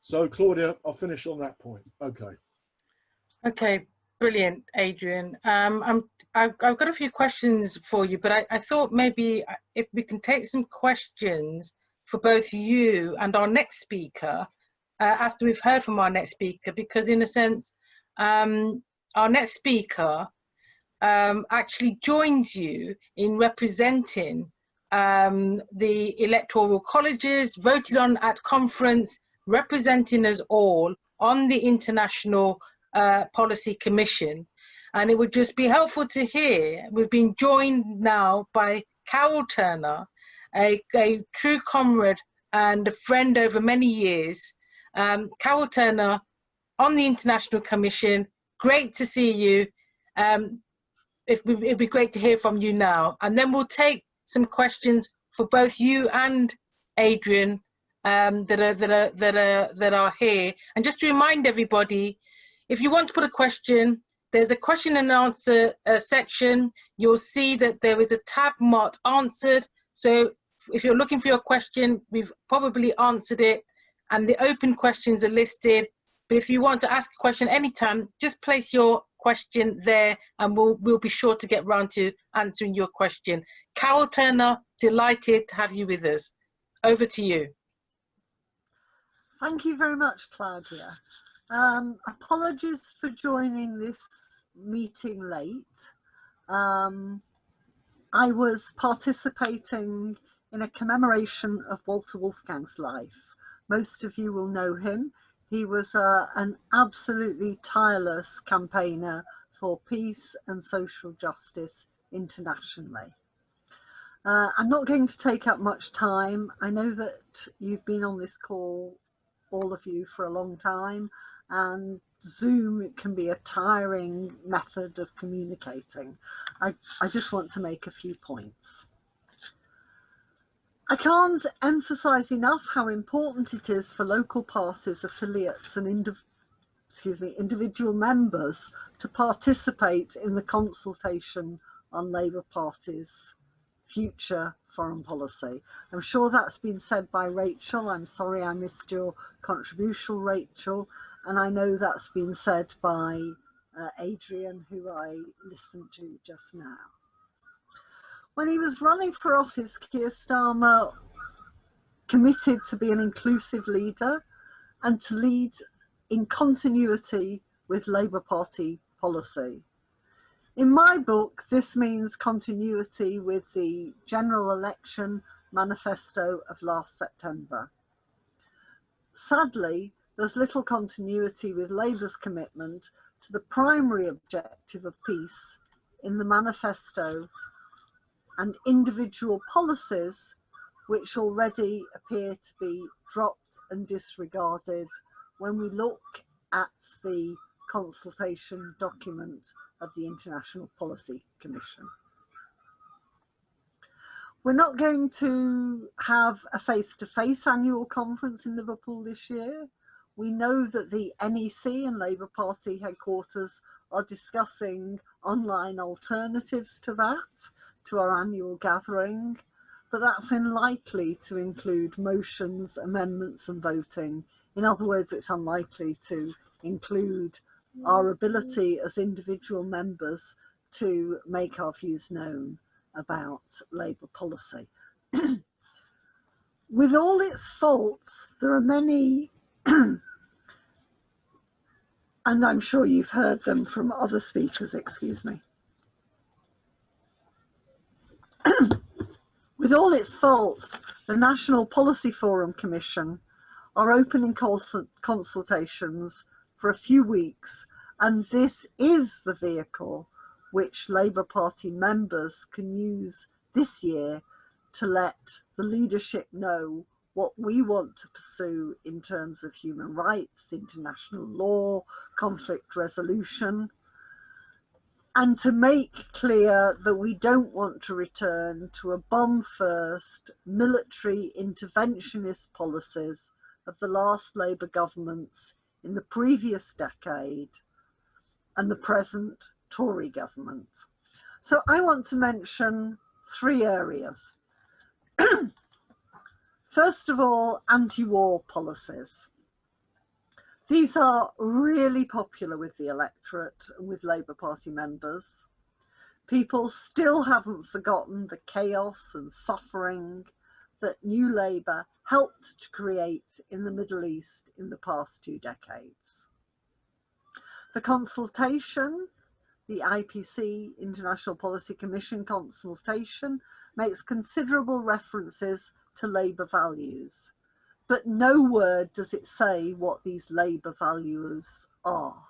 So, Claudia, I'll finish on that point. Okay. Okay, brilliant, Adrian. I've got a few questions for you, but I thought maybe if we can take some questions for both you and our next speaker after we've heard from our next speaker, because in a sense, our next speaker actually joins you in representing the electoral colleges voted on at conference, representing us all on the International Policy Commission. And it would just be helpful to hear, we've been joined now by Carol Turner, a true comrade and a friend over many years. Carol Turner on the International Commission, great to see you. It'd be great to hear from you now. And then we'll take some questions for both you and Adrian that are here. And just to remind everybody, if you want to put a question, there's a question and answer section. You'll see that there is a tab marked answered. So if you're looking for your question, we've probably answered it, and the open questions are listed. But if you want to ask a question anytime, just place your question there and we'll be sure to get round to answering your question. Carol Turner, delighted to have you with us. Over to you. Thank you very much, Claudia. Apologies for joining this meeting late. I was participating in a commemoration of Walter Wolfgang's life. Most of you will know him. He was an absolutely tireless campaigner for peace and social justice internationally. I'm not going to take up much time. I know that you've been on this call, all of you, for a long time, and Zoom can be a tiring method of communicating. I just want to make a few points. I can't emphasize enough how important it is for local parties, affiliates and individual members to participate in the consultation on Labour Party's future foreign policy. I'm sure that's been said by Rachel. I'm sorry I missed your contribution, Rachel. And I know that's been said by Adrian, who I listened to just now. When he was running for office, Keir Starmer committed to be an inclusive leader and to lead in continuity with Labour Party policy. In my book, this means continuity with the general election manifesto of last September. Sadly, there's little continuity with Labour's commitment to the primary objective of peace in the manifesto and individual policies which already appear to be dropped and disregarded when we look at the consultation document of the International Policy Commission. We're not going to have a face-to-face annual conference in Liverpool this year. We know that the NEC and Labour Party headquarters are discussing online alternatives to that, to our annual gathering, but that's unlikely to include motions, amendments and voting. In other words, it's unlikely to include our ability as individual members to make our views known about Labour policy. With all its faults, there are many, and I'm sure you've heard them from other speakers, excuse me. With all its faults, the National Policy Forum Commission are opening consultations for a few weeks, and this is the vehicle which Labour Party members can use this year to let the leadership know what we want to pursue in terms of human rights, international law, conflict resolution, and to make clear that we don't want to return to a bomb-first military interventionist policies of the last Labour governments in the previous decade and the present Tory government. So I want to mention three areas. First of all, anti-war policies. These are really popular with the electorate and with Labour Party members. People still haven't forgotten the chaos and suffering that New Labour helped to create in the Middle East in the past 2 decades. The consultation, the IPC, International Policy Commission consultation, makes considerable references to Labour values, but no word does it say what these Labour values are.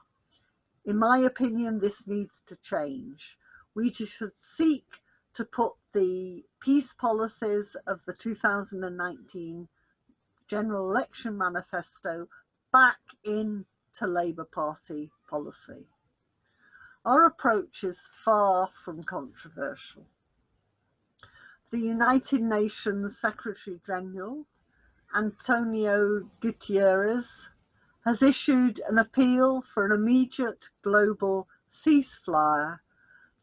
In my opinion, this needs to change. We should seek to put the peace policies of the 2019 general election manifesto back into Labour Party policy. Our approach is far from controversial. The United Nations Secretary General, Antonio Guterres, has issued an appeal for an immediate global ceasefire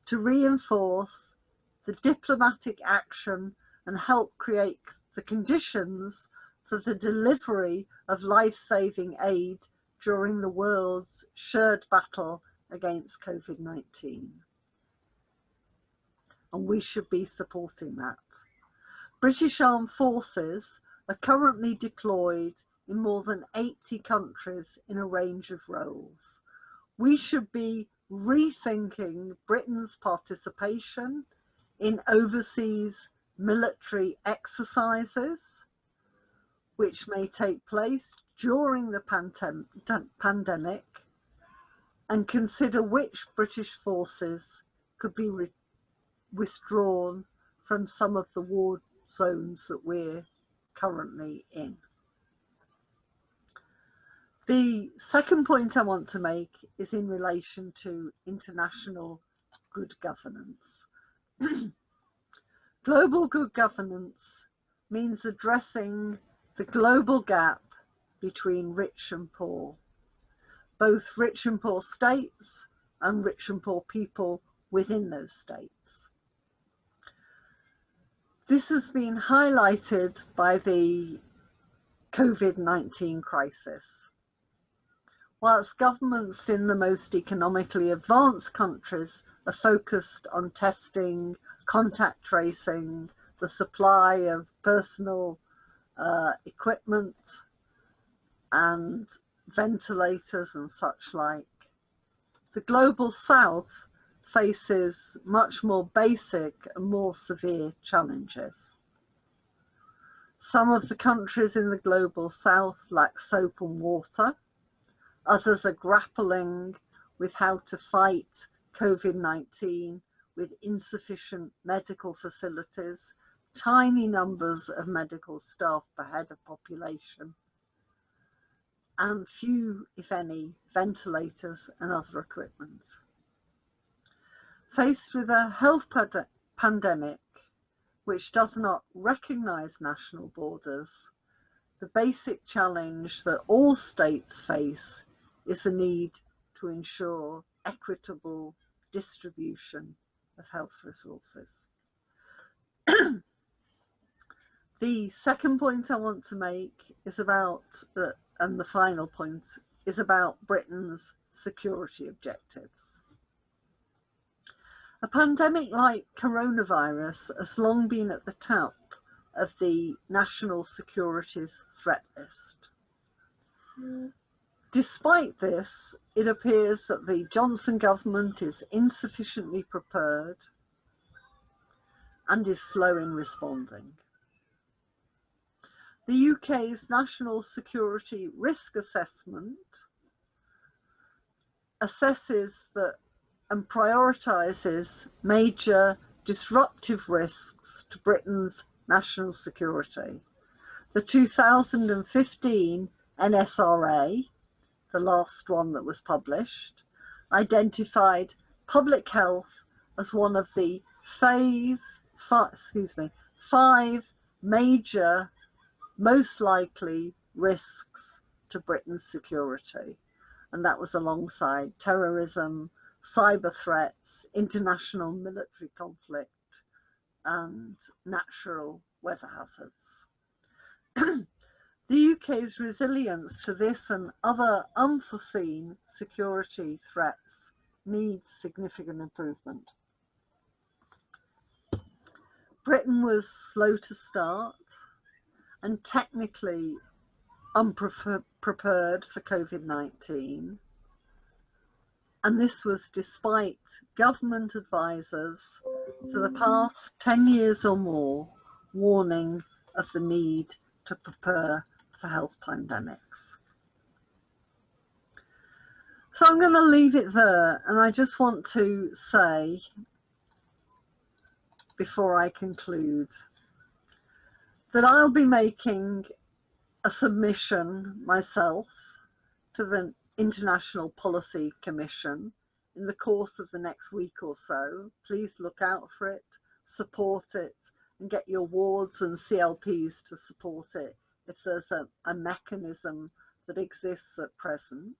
to reinforce the diplomatic action and help create the conditions for the delivery of life-saving aid during the world's shared battle against COVID-19. And we should be supporting that. British Armed Forces are currently deployed in more than 80 countries in a range of roles. We should be rethinking Britain's participation in overseas military exercises, which may take place during the pandemic, and consider which British forces could be withdrawn from some of the war zones that we're currently in. The second point I want to make is in relation to international good governance. Global good governance means addressing the global gap between rich and poor, both rich and poor states and rich and poor people within those states. This has been highlighted by the COVID-19 crisis. Whilst governments in the most economically advanced countries are focused on testing, contact tracing, the supply of personal equipment and ventilators and such like, the global south faces much more basic and more severe challenges. Some of the countries in the global south lack soap and water. Others are grappling with how to fight COVID-19 with insufficient medical facilities, tiny numbers of medical staff per head of population, and few, if any, ventilators and other equipment. Faced with a health pandemic which does not recognise national borders, the basic challenge that all states face is the need to ensure equitable distribution of health resources. The second point I want to make is about, and the final point, is about Britain's security objectives. A pandemic like coronavirus has long been at the top of the national security's threat list. Despite this, it appears that the Johnson government is insufficiently prepared and is slow in responding. The UK's National Security Risk Assessment assesses that and prioritises major disruptive risks to Britain's national security. The 2015 NSRA, the last one that was published, identified public health as one of the five major, most likely risks to Britain's security. And that was alongside terrorism, cyber threats, international military conflict, and natural weather hazards. The UK's resilience to this and other unforeseen security threats needs significant improvement. Britain was slow to start and technically unprepared for COVID-19. And this was despite government advisors for the past 10 years or more warning of the need to prepare for health pandemics. So I'm going to leave it there, and I just want to say, before I conclude, that I'll be making a submission myself to the International Policy Commission in the course of the next week or so. Please look out for it, support it, and get your wards and CLPs to support it if there's a mechanism that exists at present.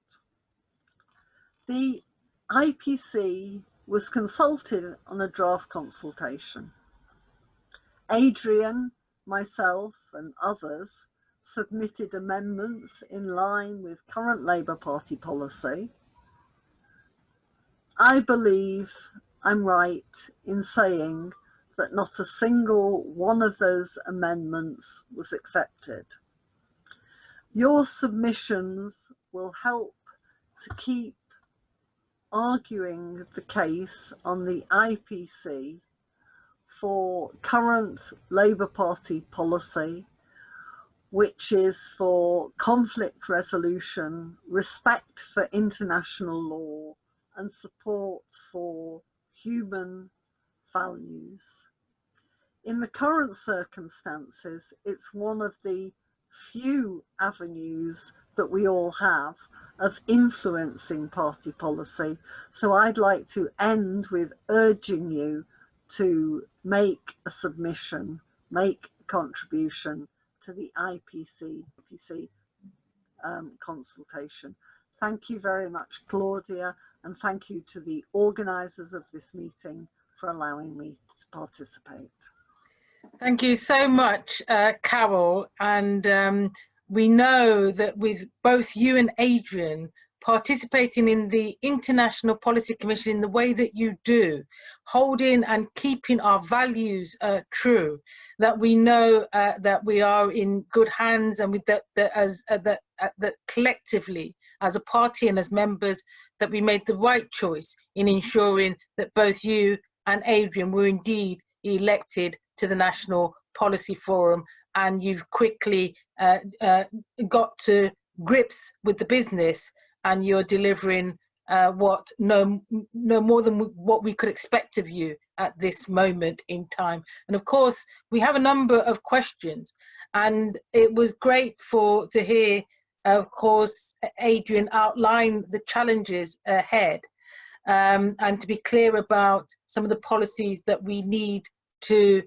The IPC was consulted on a draft consultation. Adrian, myself, and others submitted amendments in line with current Labour Party policy. I believe I'm right in saying that not a single one of those amendments was accepted. Your submissions will help to keep arguing the case on the IPC for current Labour Party policy, which is for conflict resolution, respect for international law, and support for human values. In the current circumstances, it's one of the few avenues that we all have of influencing party policy. So I'd like to end with urging you to make a submission, make a contribution to the IPC consultation. Thank you very much, Claudia, and thank you to the organisers of this meeting for allowing me to participate. Thank you so much, Carol. And we know that with both you and Adrian participating in the International Policy Commission in the way that you do, holding and keeping our values true, that we know that we are in good hands, and with that collectively as a party and as members, that we made the right choice in ensuring that both you and Adrian were indeed elected to the National Policy Forum, and you've quickly got to grips with the business, and you're delivering what no more than what we could expect of you at this moment in time. And of course, we have a number of questions, and it was great to hear, of course, Adrian outline the challenges ahead, and to be clear about some of the policies that we need to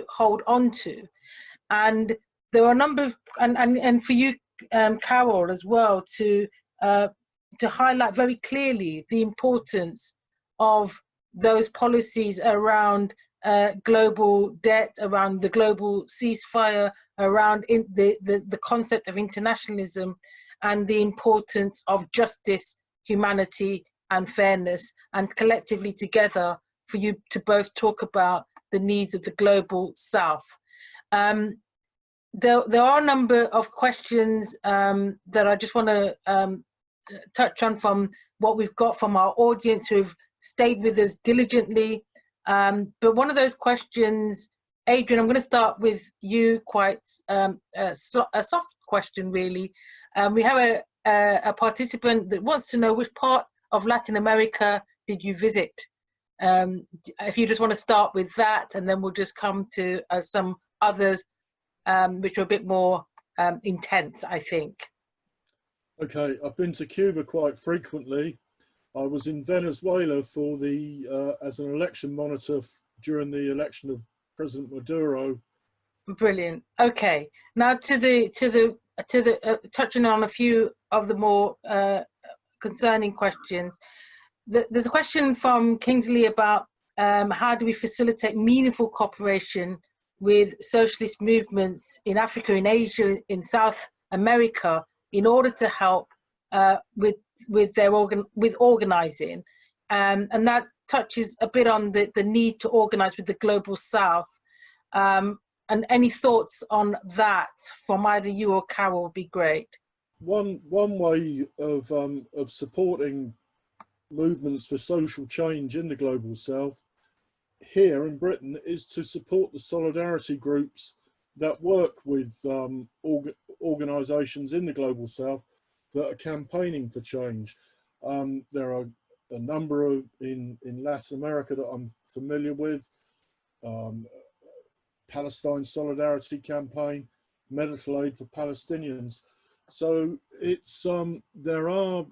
hold on to. And there are a number of, and for you, Carol, as well, to highlight very clearly the importance of those policies around global debt, around the global ceasefire, around the concept of internationalism, and the importance of justice, humanity, and fairness, and collectively together for you to both talk about the needs of the global South. There are a number of questions that I just want to touch on from what we've got from our audience who've stayed with us diligently. But one of those questions, Adrian, I'm going to start with you, quite a soft question, really. We have a participant that wants to know which part of Latin America did you visit? If you just want to start with that, and then we'll just come to some others which are a bit more intense, I think. Okay, I've been to Cuba quite frequently. I was in Venezuela for as an election monitor during the election of President Maduro. Brilliant. Okay, now touching on a few of the more concerning questions. There's a question from Kingsley about how do we facilitate meaningful cooperation with socialist movements in Africa, in Asia, in South America, in order to help with organizing, and that touches a bit on the need to organize with the global South. And any thoughts on that from either you or Carol would be great. one way of supporting movements for social change in the global south here in Britain is to support the solidarity groups that work with organisations in the global south that are campaigning for change. There are a number of in Latin America that I'm familiar with. Palestine Solidarity Campaign, Medical Aid for Palestinians. So it's there are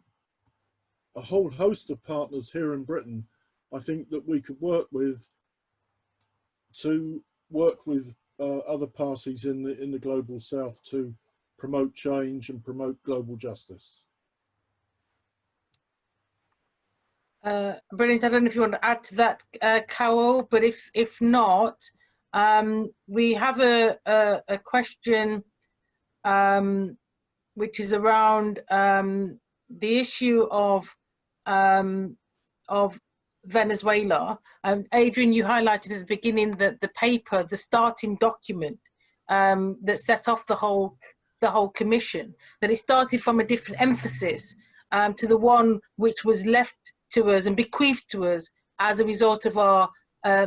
a whole host of partners here in Britain, I think, that we could work with to work with other parties in the global south to promote change and promote global justice. Brilliant. I don't know if you want to add to that, Carol, but if not, we have a question which is around the issue of Venezuela. Adrian, you highlighted at the beginning that the paper, the starting document that set off the whole commission, that it started from a different emphasis to the one which was left to us and bequeathed to us as a result of our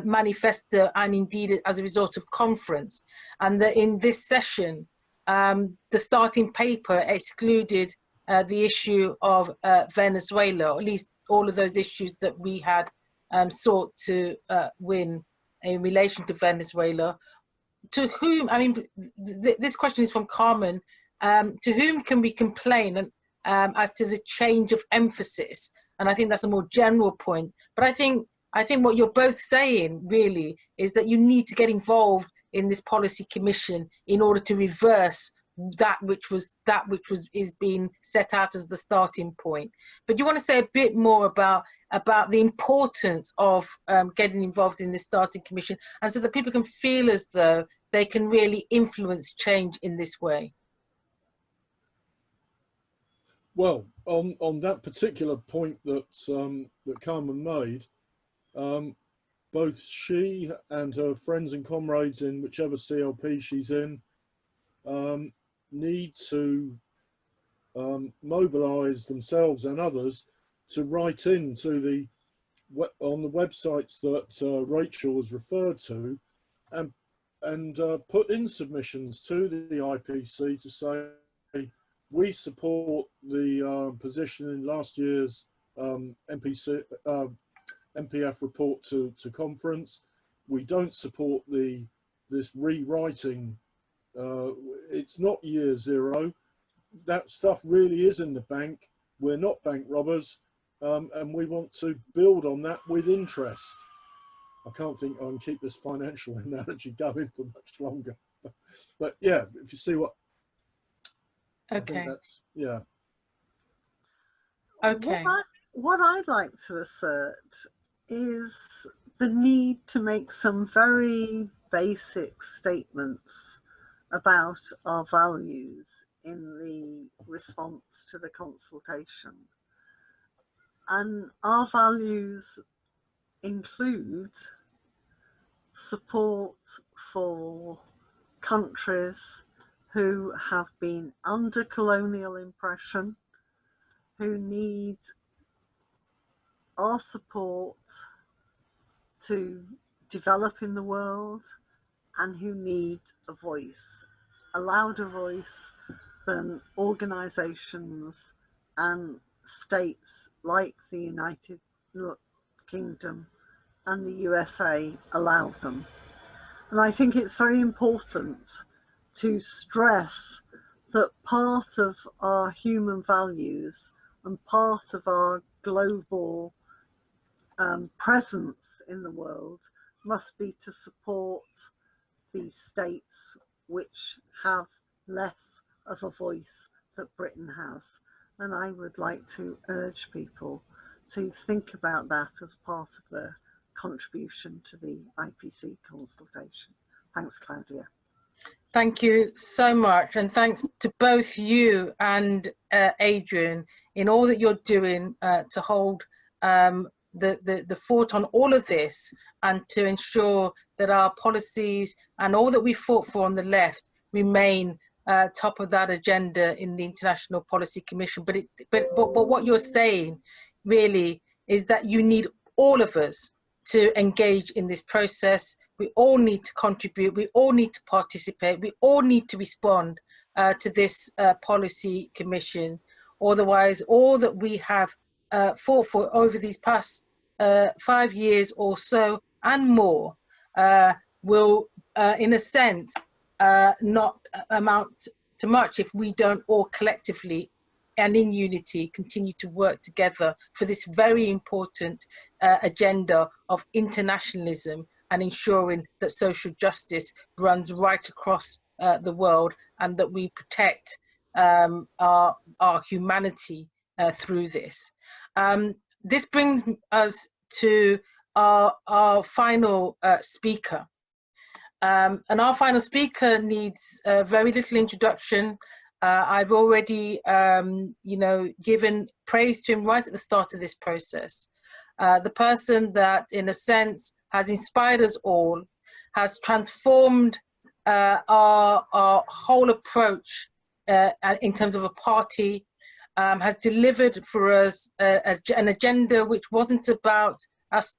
manifesto, and indeed as a result of conference, and that in this session the starting paper excluded the issue of Venezuela, or at least all of those issues that we had sought to win in relation to Venezuela. To whom, I mean, this question is from Carmen, to whom can we complain as to the change of emphasis? And I think that's a more general point. But I think what you're both saying really is that you need to get involved in this policy commission in order to reverse that which is being set out as the starting point. But you want to say a bit more about the importance of getting involved in this starting commission, and so that people can feel as though they can really influence change in this way. Well, on that particular point that that Carmen made, both she and her friends and comrades in whichever CLP she's in need to mobilise themselves and others to write in to on the websites that Rachel has referred to, and put in submissions to the IPC to say, we support the position in last year's MPF report to conference. We don't support this rewriting. It's not year zero. That stuff really is in the bank. We're not bank robbers, and we want to build on that with interest. I can't think I can keep this financial analogy going for much longer, but yeah, if you see what. Okay. I think that's, yeah. Okay. What I'd like to assert is the need to make some very basic statements about our values in the response to the consultation. And our values include support for countries who have been under colonial oppression, who need our support to develop in the world, and who need a voice, a louder voice than organisations and states like the United Kingdom and the USA allow them. And I think it's very important to stress that part of our human values and part of our global presence in the world must be to support these states which have less of a voice that Britain has. And I would like to urge people to think about that as part of their contribution to the IPC consultation. Thanks, Claudia. Thank you so much, and thanks to both you and Adrian in all that you're doing to hold the fort on all of this, and to ensure that our policies and all that we fought for on the left remain top of that agenda in the International Policy Commission. But what you're saying really is that you need all of us to engage in this process. We all need to contribute. We all need to participate. We all need to respond to this policy commission. Otherwise, all that we have fought for over these past 5 years or so and more will, in a sense, not amount to much if we don't all collectively and in unity continue to work together for this very important agenda of internationalism and ensuring that social justice runs right across the world, and that we protect our humanity through this. This brings us to our final speaker. And our final speaker needs very little introduction. I've already, given praise to him right at the start of this process. The person that, in a sense, has inspired us all, has transformed our whole approach in terms of a party, has delivered for us an agenda which wasn't about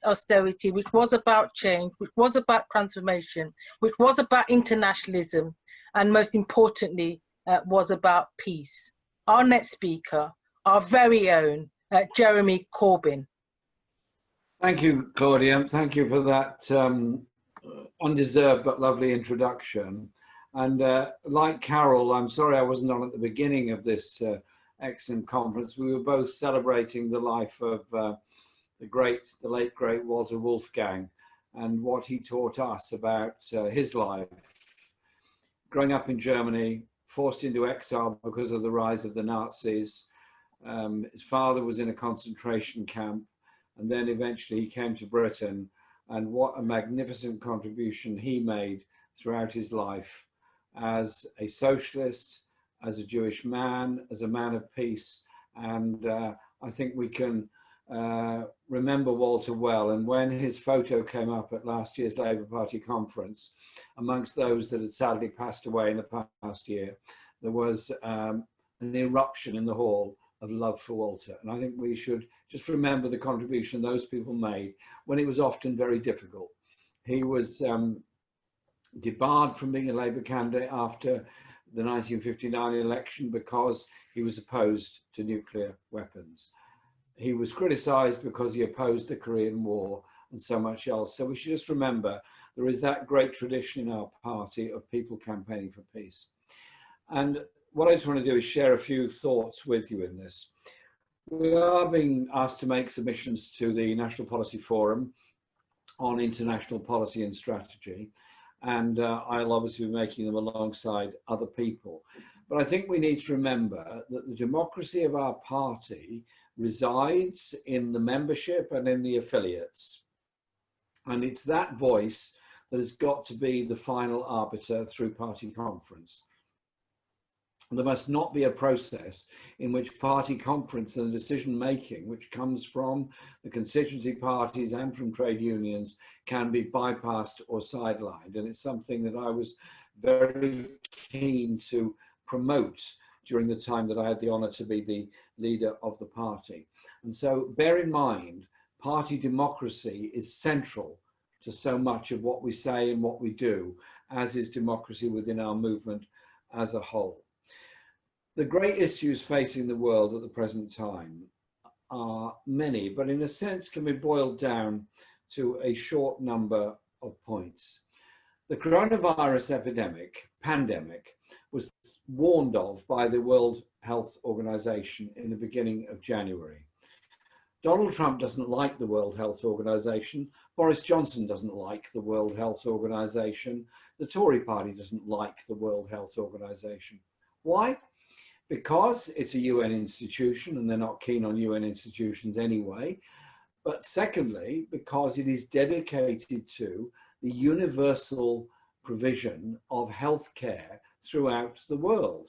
austerity, which was about change, which was about transformation, which was about internationalism, and most importantly, was about peace. Our next speaker, our very own Jeremy Corbyn. Thank you, Claudia. Thank you for that undeserved but lovely introduction. And like Carol, I'm sorry I wasn't on at the beginning of this excellent conference. We were both celebrating the life of the late great Walter Wolfgang and what he taught us about his life. Growing up in Germany, forced into exile because of the rise of the Nazis. His father was in a concentration camp, and then eventually he came to Britain, and what a magnificent contribution he made throughout his life as a socialist, as a Jewish man, as a man of peace. And I think we can remember Walter well. And when his photo came up at last year's Labour Party conference, amongst those that had sadly passed away in the past year, there was an eruption in the hall of love for Walter. And I think we should just remember the contribution those people made when it was often very difficult. He was debarred from being a Labour candidate after the 1959 election because he was opposed to nuclear weapons. He was criticised because he opposed the Korean War and so much else. So we should just remember there is that great tradition in our party of people campaigning for peace. And what I just want to do is share a few thoughts with you in this. We are being asked to make submissions to the National Policy Forum on international policy and strategy. And I'll obviously be making them alongside other people. But I think we need to remember that the democracy of our party resides in the membership and in the affiliates. And it's that voice that has got to be the final arbiter through party conference. There must not be a process in which party conference and decision making, which comes from the constituency parties and from trade unions, can be bypassed or sidelined. And it's something that I was very keen to promote during the time that I had the honour to be the leader of the party. And so bear in mind, party democracy is central to so much of what we say and what we do, as is democracy within our movement as a whole. The great issues facing the world at the present time are many, but in a sense can be boiled down to a short number of points. The coronavirus pandemic, was warned of by the World Health Organization in the beginning of January. Donald Trump doesn't like the World Health Organization. Boris Johnson doesn't like the World Health Organization. The Tory party doesn't like the World Health Organization. Why? Because it's a UN institution and they're not keen on UN institutions anyway. But secondly, because it is dedicated to the universal provision of healthcare throughout the world.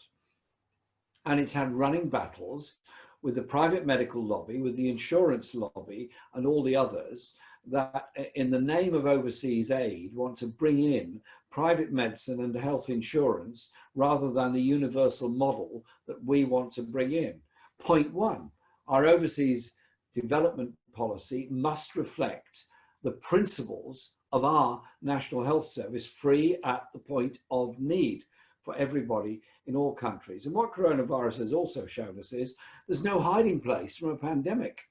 And it's had running battles with the private medical lobby, with the insurance lobby and all the others that in the name of overseas aid want to bring in private medicine and health insurance rather than the universal model that we want to bring in. Point one, our overseas development policy must reflect the principles of our National Health Service, free at the point of need for everybody in all countries. And what coronavirus has also shown us is there's no hiding place from a pandemic.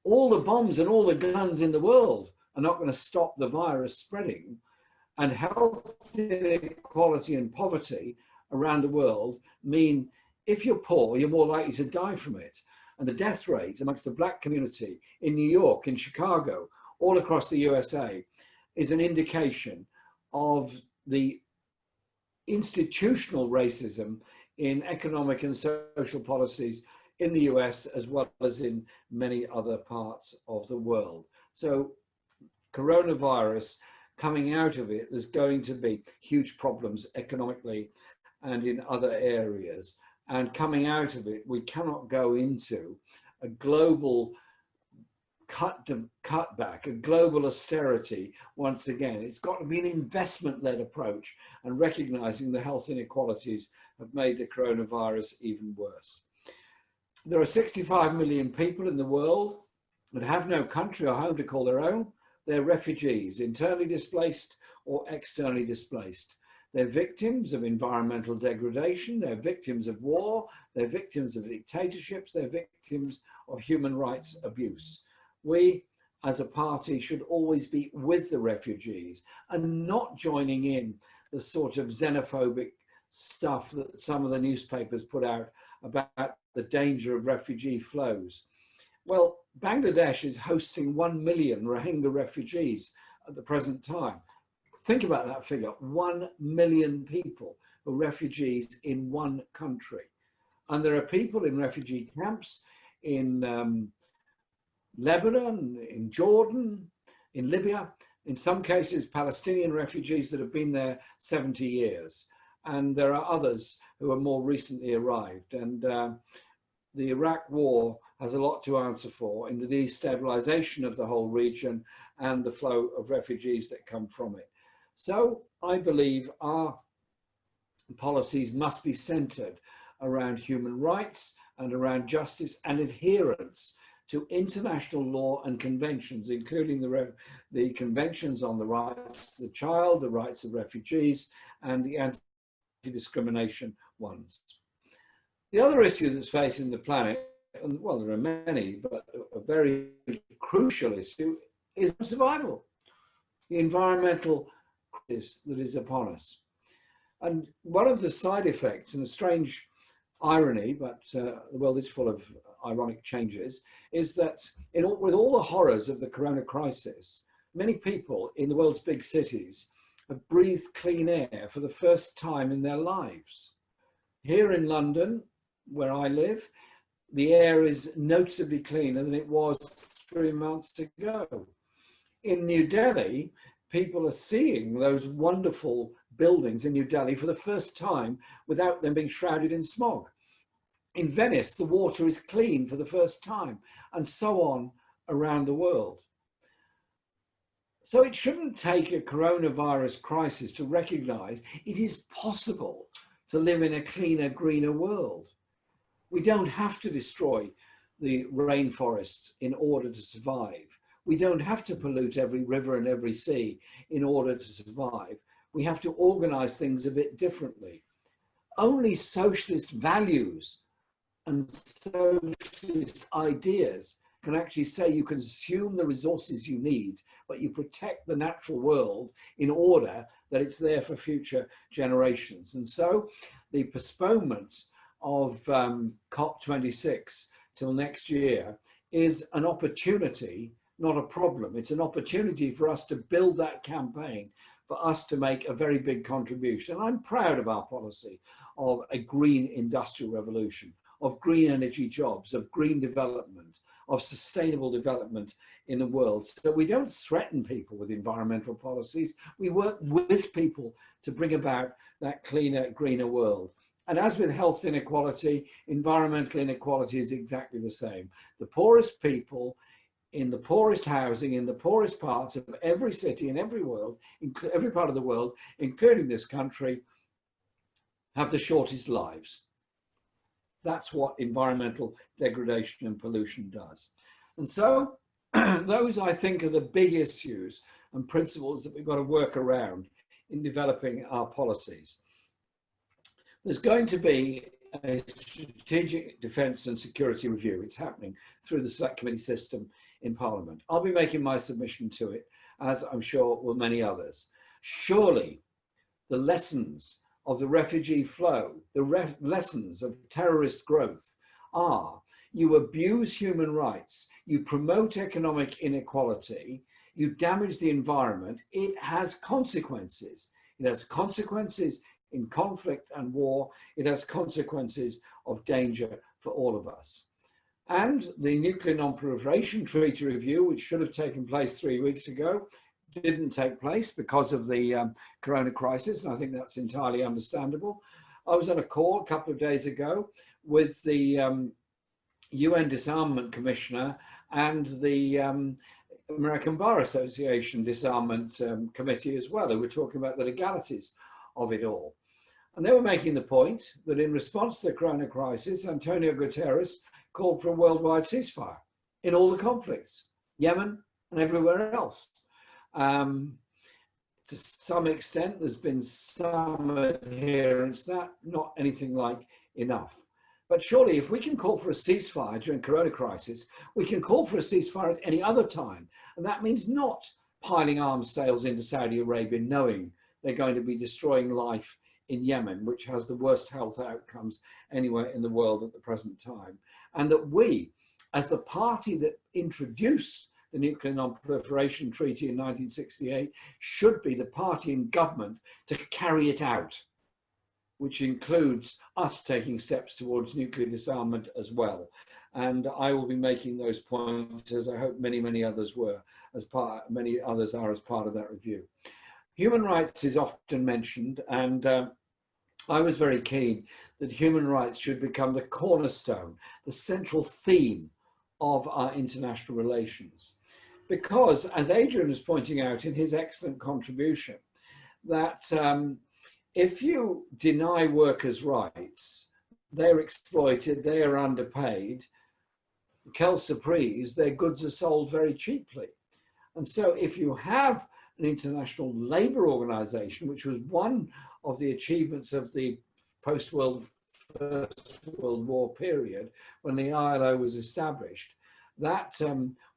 All the bombs and all the guns in the world are not going to stop the virus spreading. And health inequality and poverty around the world mean if you're poor, you're more likely to die from it. And the death rate amongst the Black community in New York, in Chicago, all across the USA is an indication of the institutional racism in economic and social policies in the US as well as in many other parts of the world. So coronavirus, coming out of it, there's going to be huge problems economically and in other areas. And coming out of it, we cannot go into a global cutback, a global austerity. Once again, it's got to be an investment-led approach, and recognizing the health inequalities have made the coronavirus even worse. There are 65 million people in the world that have no country or home to call their own. They're refugees, internally displaced or externally displaced. They're victims of environmental degradation, they're victims of war, they're victims of dictatorships, they're victims of human rights abuse. We, as a party, should always be with the refugees and not joining in the sort of xenophobic stuff that some of the newspapers put out about the danger of refugee flows. Well, Bangladesh is hosting 1 million Rohingya refugees at the present time. Think about that figure, 1 million people are refugees in one country. And there are people in refugee camps in Lebanon, in Jordan, in Libya, in some cases Palestinian refugees that have been there 70 years. And there are others who are more recently arrived. And the Iraq war has a lot to answer for in the destabilization of the whole region and the flow of refugees that come from it. So I believe our policies must be centered around human rights and around justice and adherence to international law and conventions, including the conventions on the rights of the child, the rights of refugees, and the anti-discrimination ones. The other issue that's facing the planet, and well, there are many, but a very crucial issue is survival, the environmental crisis that is upon us. And one of the side effects, and a strange irony, but the world is full of ironic changes, is that with all the horrors of the corona crisis, many people in the world's big cities have breathed clean air for the first time in their lives. Here in London, where I live, the air is noticeably cleaner than it was 3 months ago. In New Delhi, people are seeing those wonderful buildings in New Delhi for the first time without them being shrouded in smog. In Venice, the water is clean for the first time, and so on around the world. So it shouldn't take a coronavirus crisis to recognize it is possible to live in a cleaner, greener world. We don't have to destroy the rainforests in order to survive. We don't have to pollute every river and every sea in order to survive. We have to organize things a bit differently. Only socialist values and socialist ideas can actually say you consume the resources you need, but you protect the natural world in order that it's there for future generations. And so the postponement of COP26 till next year is an opportunity, not a problem. It's an opportunity for us to build that campaign, for us to make a very big contribution. I'm proud of our policy of a green industrial revolution, of green energy jobs, of green development, of sustainable development in the world. So we don't threaten people with environmental policies. We work with people to bring about that cleaner, greener world. And as with health inequality, environmental inequality is exactly the same. The poorest people in the poorest housing, in the poorest parts of every city in every world, every part of the world, including this country, have the shortest lives. That's what environmental degradation and pollution does. And so those, I think, are the big issues and principles that we've got to work around in developing our policies. There's going to be a strategic defence and security review. It's happening through the select committee system in Parliament. I'll be making my submission to it, as I'm sure will many others. Surely the lessons of the refugee flow, the lessons of terrorist growth are: you abuse human rights, you promote economic inequality, you damage the environment, it has consequences. It has consequences in conflict and war, it has consequences of danger for all of us. And the Nuclear Non-Proliferation Treaty Review, which should have taken place 3 weeks ago, didn't take place because of the corona crisis, and I think that's entirely understandable. I was on a call a couple of days ago with the UN Disarmament Commissioner and the American Bar Association Disarmament Committee as well, who were talking about the legalities of it all. And they were making the point that in response to the corona crisis, Antonio Guterres called for a worldwide ceasefire in all the conflicts, Yemen and everywhere else. To some extent, there's been some adherence to that, not anything like enough. But surely if we can call for a ceasefire during corona crisis, we can call for a ceasefire at any other time. And that means not piling arms sales into Saudi Arabia, knowing they're going to be destroying life in Yemen, which has the worst health outcomes anywhere in the world at the present time. And that we, as the party that introduced the Nuclear Non-Proliferation Treaty in 1968, should be the party in government to carry it out, which includes us taking steps towards nuclear disarmament as well. And I will be making those points, as I hope many, many others were, many others are as part of that review. Human rights is often mentioned, and I was very keen that human rights should become the cornerstone, the central theme of our international relations. Because, as Adrian was pointing out in his excellent contribution, that if you deny workers' rights, they're exploited, they are underpaid, quelle surprise, their goods are sold very cheaply. And so if you have an international labour organisation, which was one of the achievements of the First World War period, when the ILO was established, that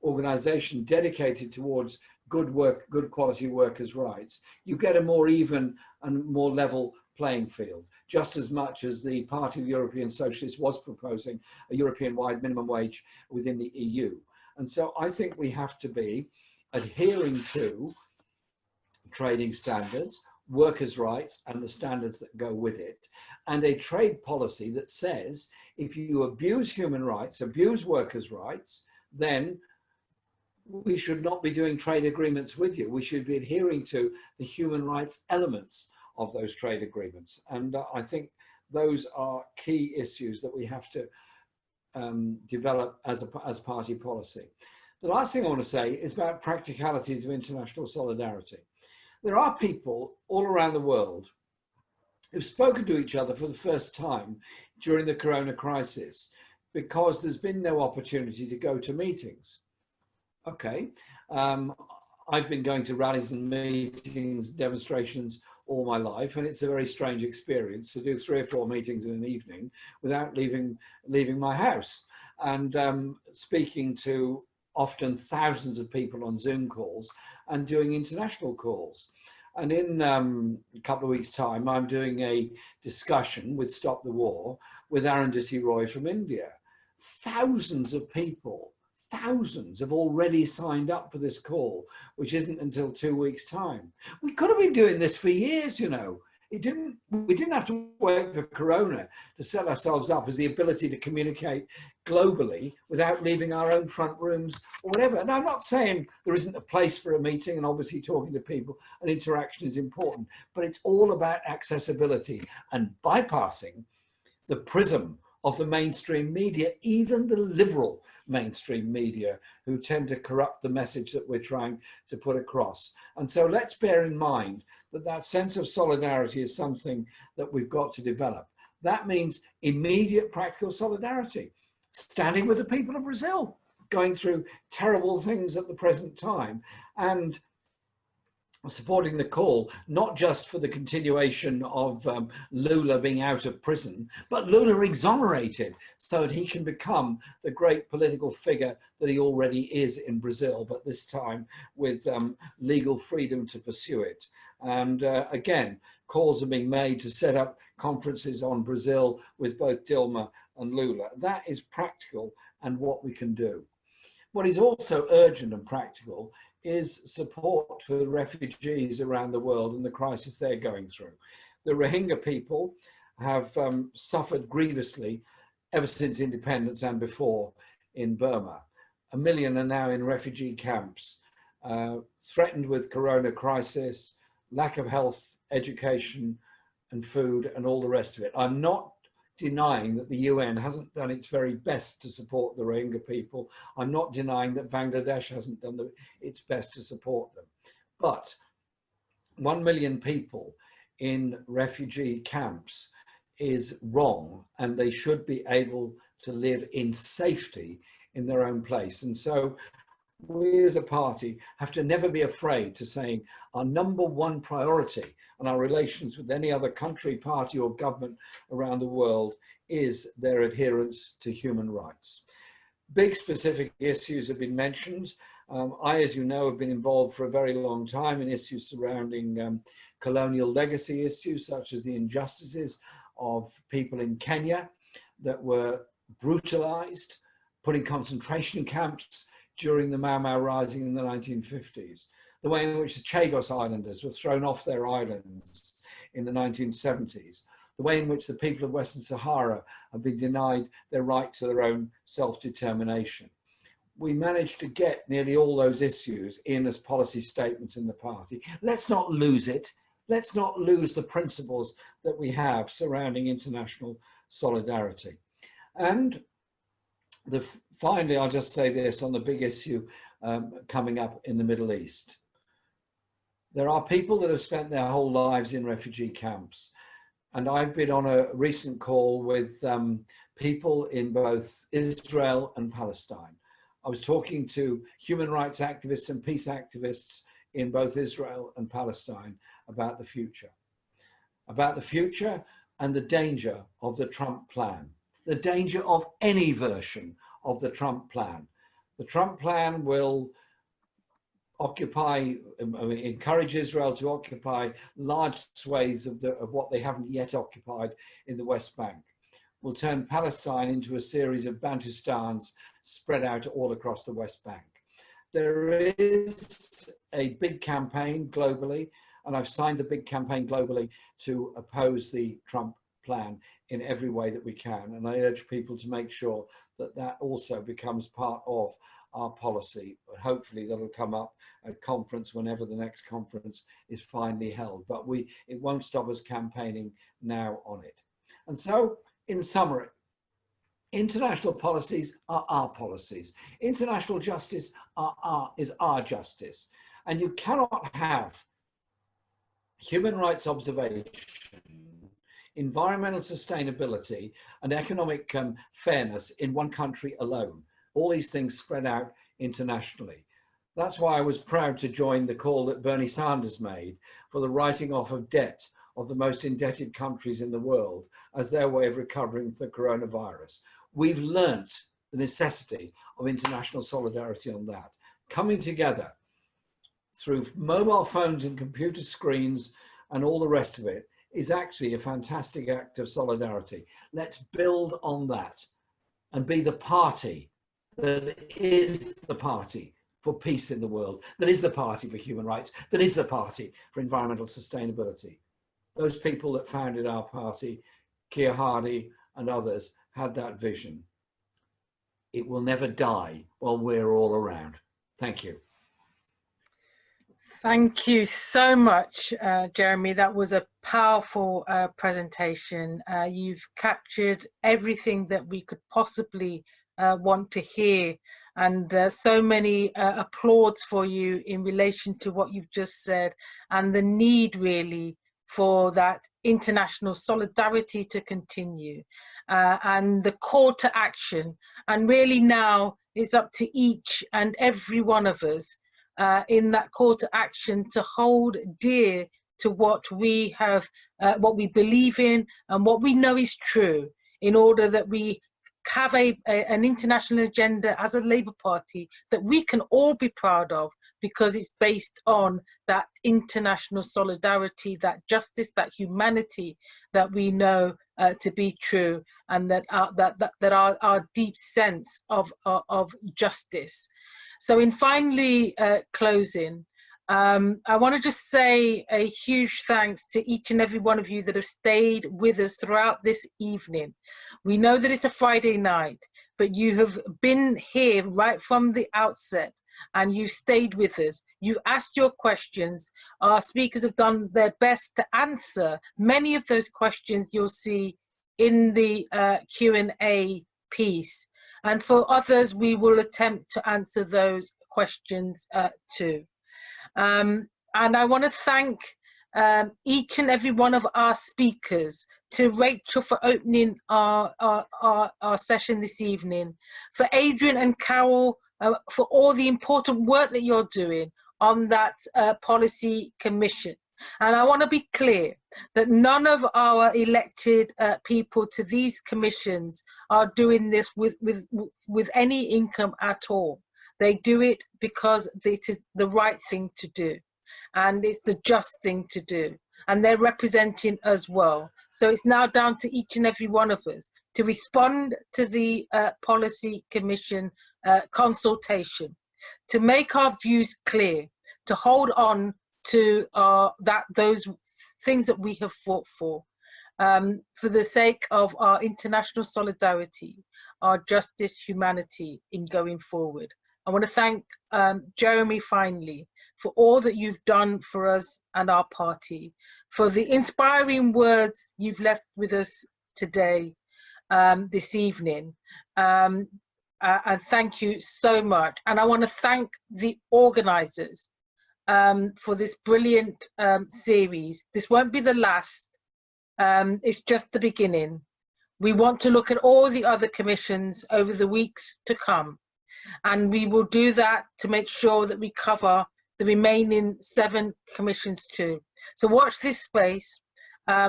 organisation dedicated towards good work, good quality workers' rights, you get a more even and more level playing field, just as much as the Party of European Socialists was proposing a European-wide minimum wage within the EU. And so I think we have to be adhering to trading standards, workers' rights, and the standards that go with it, and a trade policy that says if you abuse human rights, abuse workers' rights, then we should not be doing trade agreements with you. We should be adhering to the human rights elements of those trade agreements. And I think those are key issues that we have to develop as party policy. The last thing I want to say is about practicalities of international solidarity. There are people all around the world who've spoken to each other for the first time during the corona crisis because there's been no opportunity to go to meetings. Okay, I've been going to rallies and meetings, demonstrations all my life, and it's a very strange experience to do 3 or 4 meetings in an evening without leaving my house, and speaking to often thousands of people on Zoom calls and doing international calls. And in a couple of weeks' time, I'm doing a discussion with Stop the War with Arundhati Roy from India. Thousands of people, thousands have already signed up for this call, which isn't until 2 weeks' time. We could have been doing this for years, you know. We didn't have to wait for Corona to set ourselves up as the ability to communicate globally without leaving our own front rooms or whatever. And I'm not saying there isn't a place for a meeting, and obviously talking to people and interaction is important, but it's all about accessibility and bypassing the prism of the mainstream media, even the liberal mainstream media, who tend to corrupt the message that we're trying to put across. And so let's bear in mind that that sense of solidarity is something that we've got to develop. That means immediate practical solidarity, standing with the people of Brazil, going through terrible things at the present time, and supporting the call, not just for the continuation of Lula being out of prison, but Lula exonerated so that he can become the great political figure that he already is in Brazil, but this time with legal freedom to pursue it. And again, calls are being made to set up conferences on Brazil with both Dilma and Lula. That is practical and what we can do. What is also urgent and practical is support for the refugees around the world and the crisis they're going through. The Rohingya people have suffered grievously ever since independence and before in Burma. 1 million are now in refugee camps, threatened with corona crisis, lack of health, education and food and all the rest of it. I'm not denying that the UN hasn't done its very best to support the Rohingya people. I'm not denying that Bangladesh hasn't done its best to support them. But 1 million people in refugee camps is wrong, and they should be able to live in safety in their own place. And so we as a party have to never be afraid to saying our #1 priority and our relations with any other country, party or government around the world is their adherence to human rights. Big specific issues have been mentioned. I, as you know, have been involved for a very long time in issues surrounding colonial legacy issues, such as the injustices of people in Kenya that were brutalized, put in concentration camps during the Mau Mau Rising in the 1950s, the way in which the Chagos Islanders were thrown off their islands in the 1970s, the way in which the people of Western Sahara have been denied their right to their own self-determination. We managed to get nearly all those issues in as policy statements in the party. Let's not lose it. Let's not lose the principles that we have surrounding international solidarity. And finally, I'll just say this on the big issue coming up in the Middle East. There are people that have spent their whole lives in refugee camps. And I've been on a recent call with people in both Israel and Palestine. I was talking to human rights activists and peace activists in both Israel and Palestine about the future and the danger of the Trump plan, the danger of any version of the Trump plan. The Trump plan will encourage Israel to occupy large swathes of what they haven't yet occupied in the West Bank. Will turn Palestine into a series of Bantustans spread out all across the West Bank. There is a big campaign globally, and I've signed the big campaign globally to oppose the Trump plan in every way that we can. And I urge people to make sure that that also becomes part of our policy. But hopefully that'll come up at conference whenever the next conference is finally held. But it won't stop us campaigning now on it. And so, in summary, international policies are our policies. International justice is our justice. And you cannot have human rights observation, environmental sustainability, and economic fairness in one country alone. All these things spread out internationally. That's why I was proud to join the call that Bernie Sanders made for the writing off of debt of the most indebted countries in the world as their way of recovering from the coronavirus. We've learnt the necessity of international solidarity on that. Coming together through mobile phones and computer screens and all the rest of it is actually a fantastic act of solidarity. Let's build on that and be the party that is the party for peace in the world, that is the party for human rights, that is the party for environmental sustainability. Those people that founded our party, Keir Hardie and others, had that vision. It will never die while we're all around. Thank you. Thank you so much, Jeremy. That was a powerful presentation. You've captured everything that we could possibly want to hear, and so many applauds for you in relation to what you've just said, and the need really for that international solidarity to continue, and the call to action. And really now it's up to each and every one of us in that call to action to hold dear to what we have, what we believe in and what we know is true, in order that we have an international agenda as a Labour Party that we can all be proud of, because it's based on that international solidarity, that justice, that humanity that we know to be true, and that our deep sense of justice. So in finally closing, I want to just say a huge thanks to each and every one of you that have stayed with us throughout this evening. We know that it's a Friday night, but you have been here right from the outset, and you've stayed with us. You've asked your questions. Our speakers have done their best to answer many of those questions you'll see in the Q&A piece. And for others, we will attempt to answer those questions too. And I want to thank each and every one of our speakers, to Rachel for opening our session this evening, for Adrian and Carol for all the important work that you're doing on that policy commission. And I want to be clear that none of our elected people to these commissions are doing this with any income at all. They do it because it is the right thing to do, and it's the just thing to do, and they're representing as well. So it's now down to each and every one of us to respond to the policy commission consultation, to make our views clear, to hold on to those things that we have fought for the sake of our international solidarity, our justice, humanity in going forward. I want to thank Jeremy finally for all that you've done for us and our party, for the inspiring words you've left with us today, this evening. And thank you so much. And I want to thank the organisers for this brilliant series. This won't be the last, it's just the beginning. We want to look at all the other commissions over the weeks to come, and we will do that to make sure that we cover the remaining 7 commissions too. So watch this space.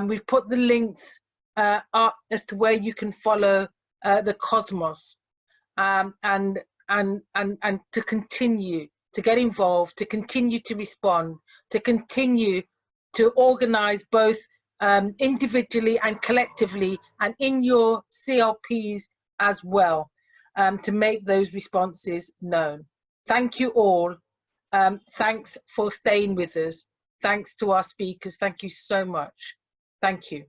We've put the links up as to where you can follow the Cosmos, and to continue to get involved, to continue to respond, to continue to organise both individually and collectively, and in your CLPs as well, to make those responses known. Thank you all. Thanks for staying with us. Thanks to our speakers. Thank you so much. Thank you.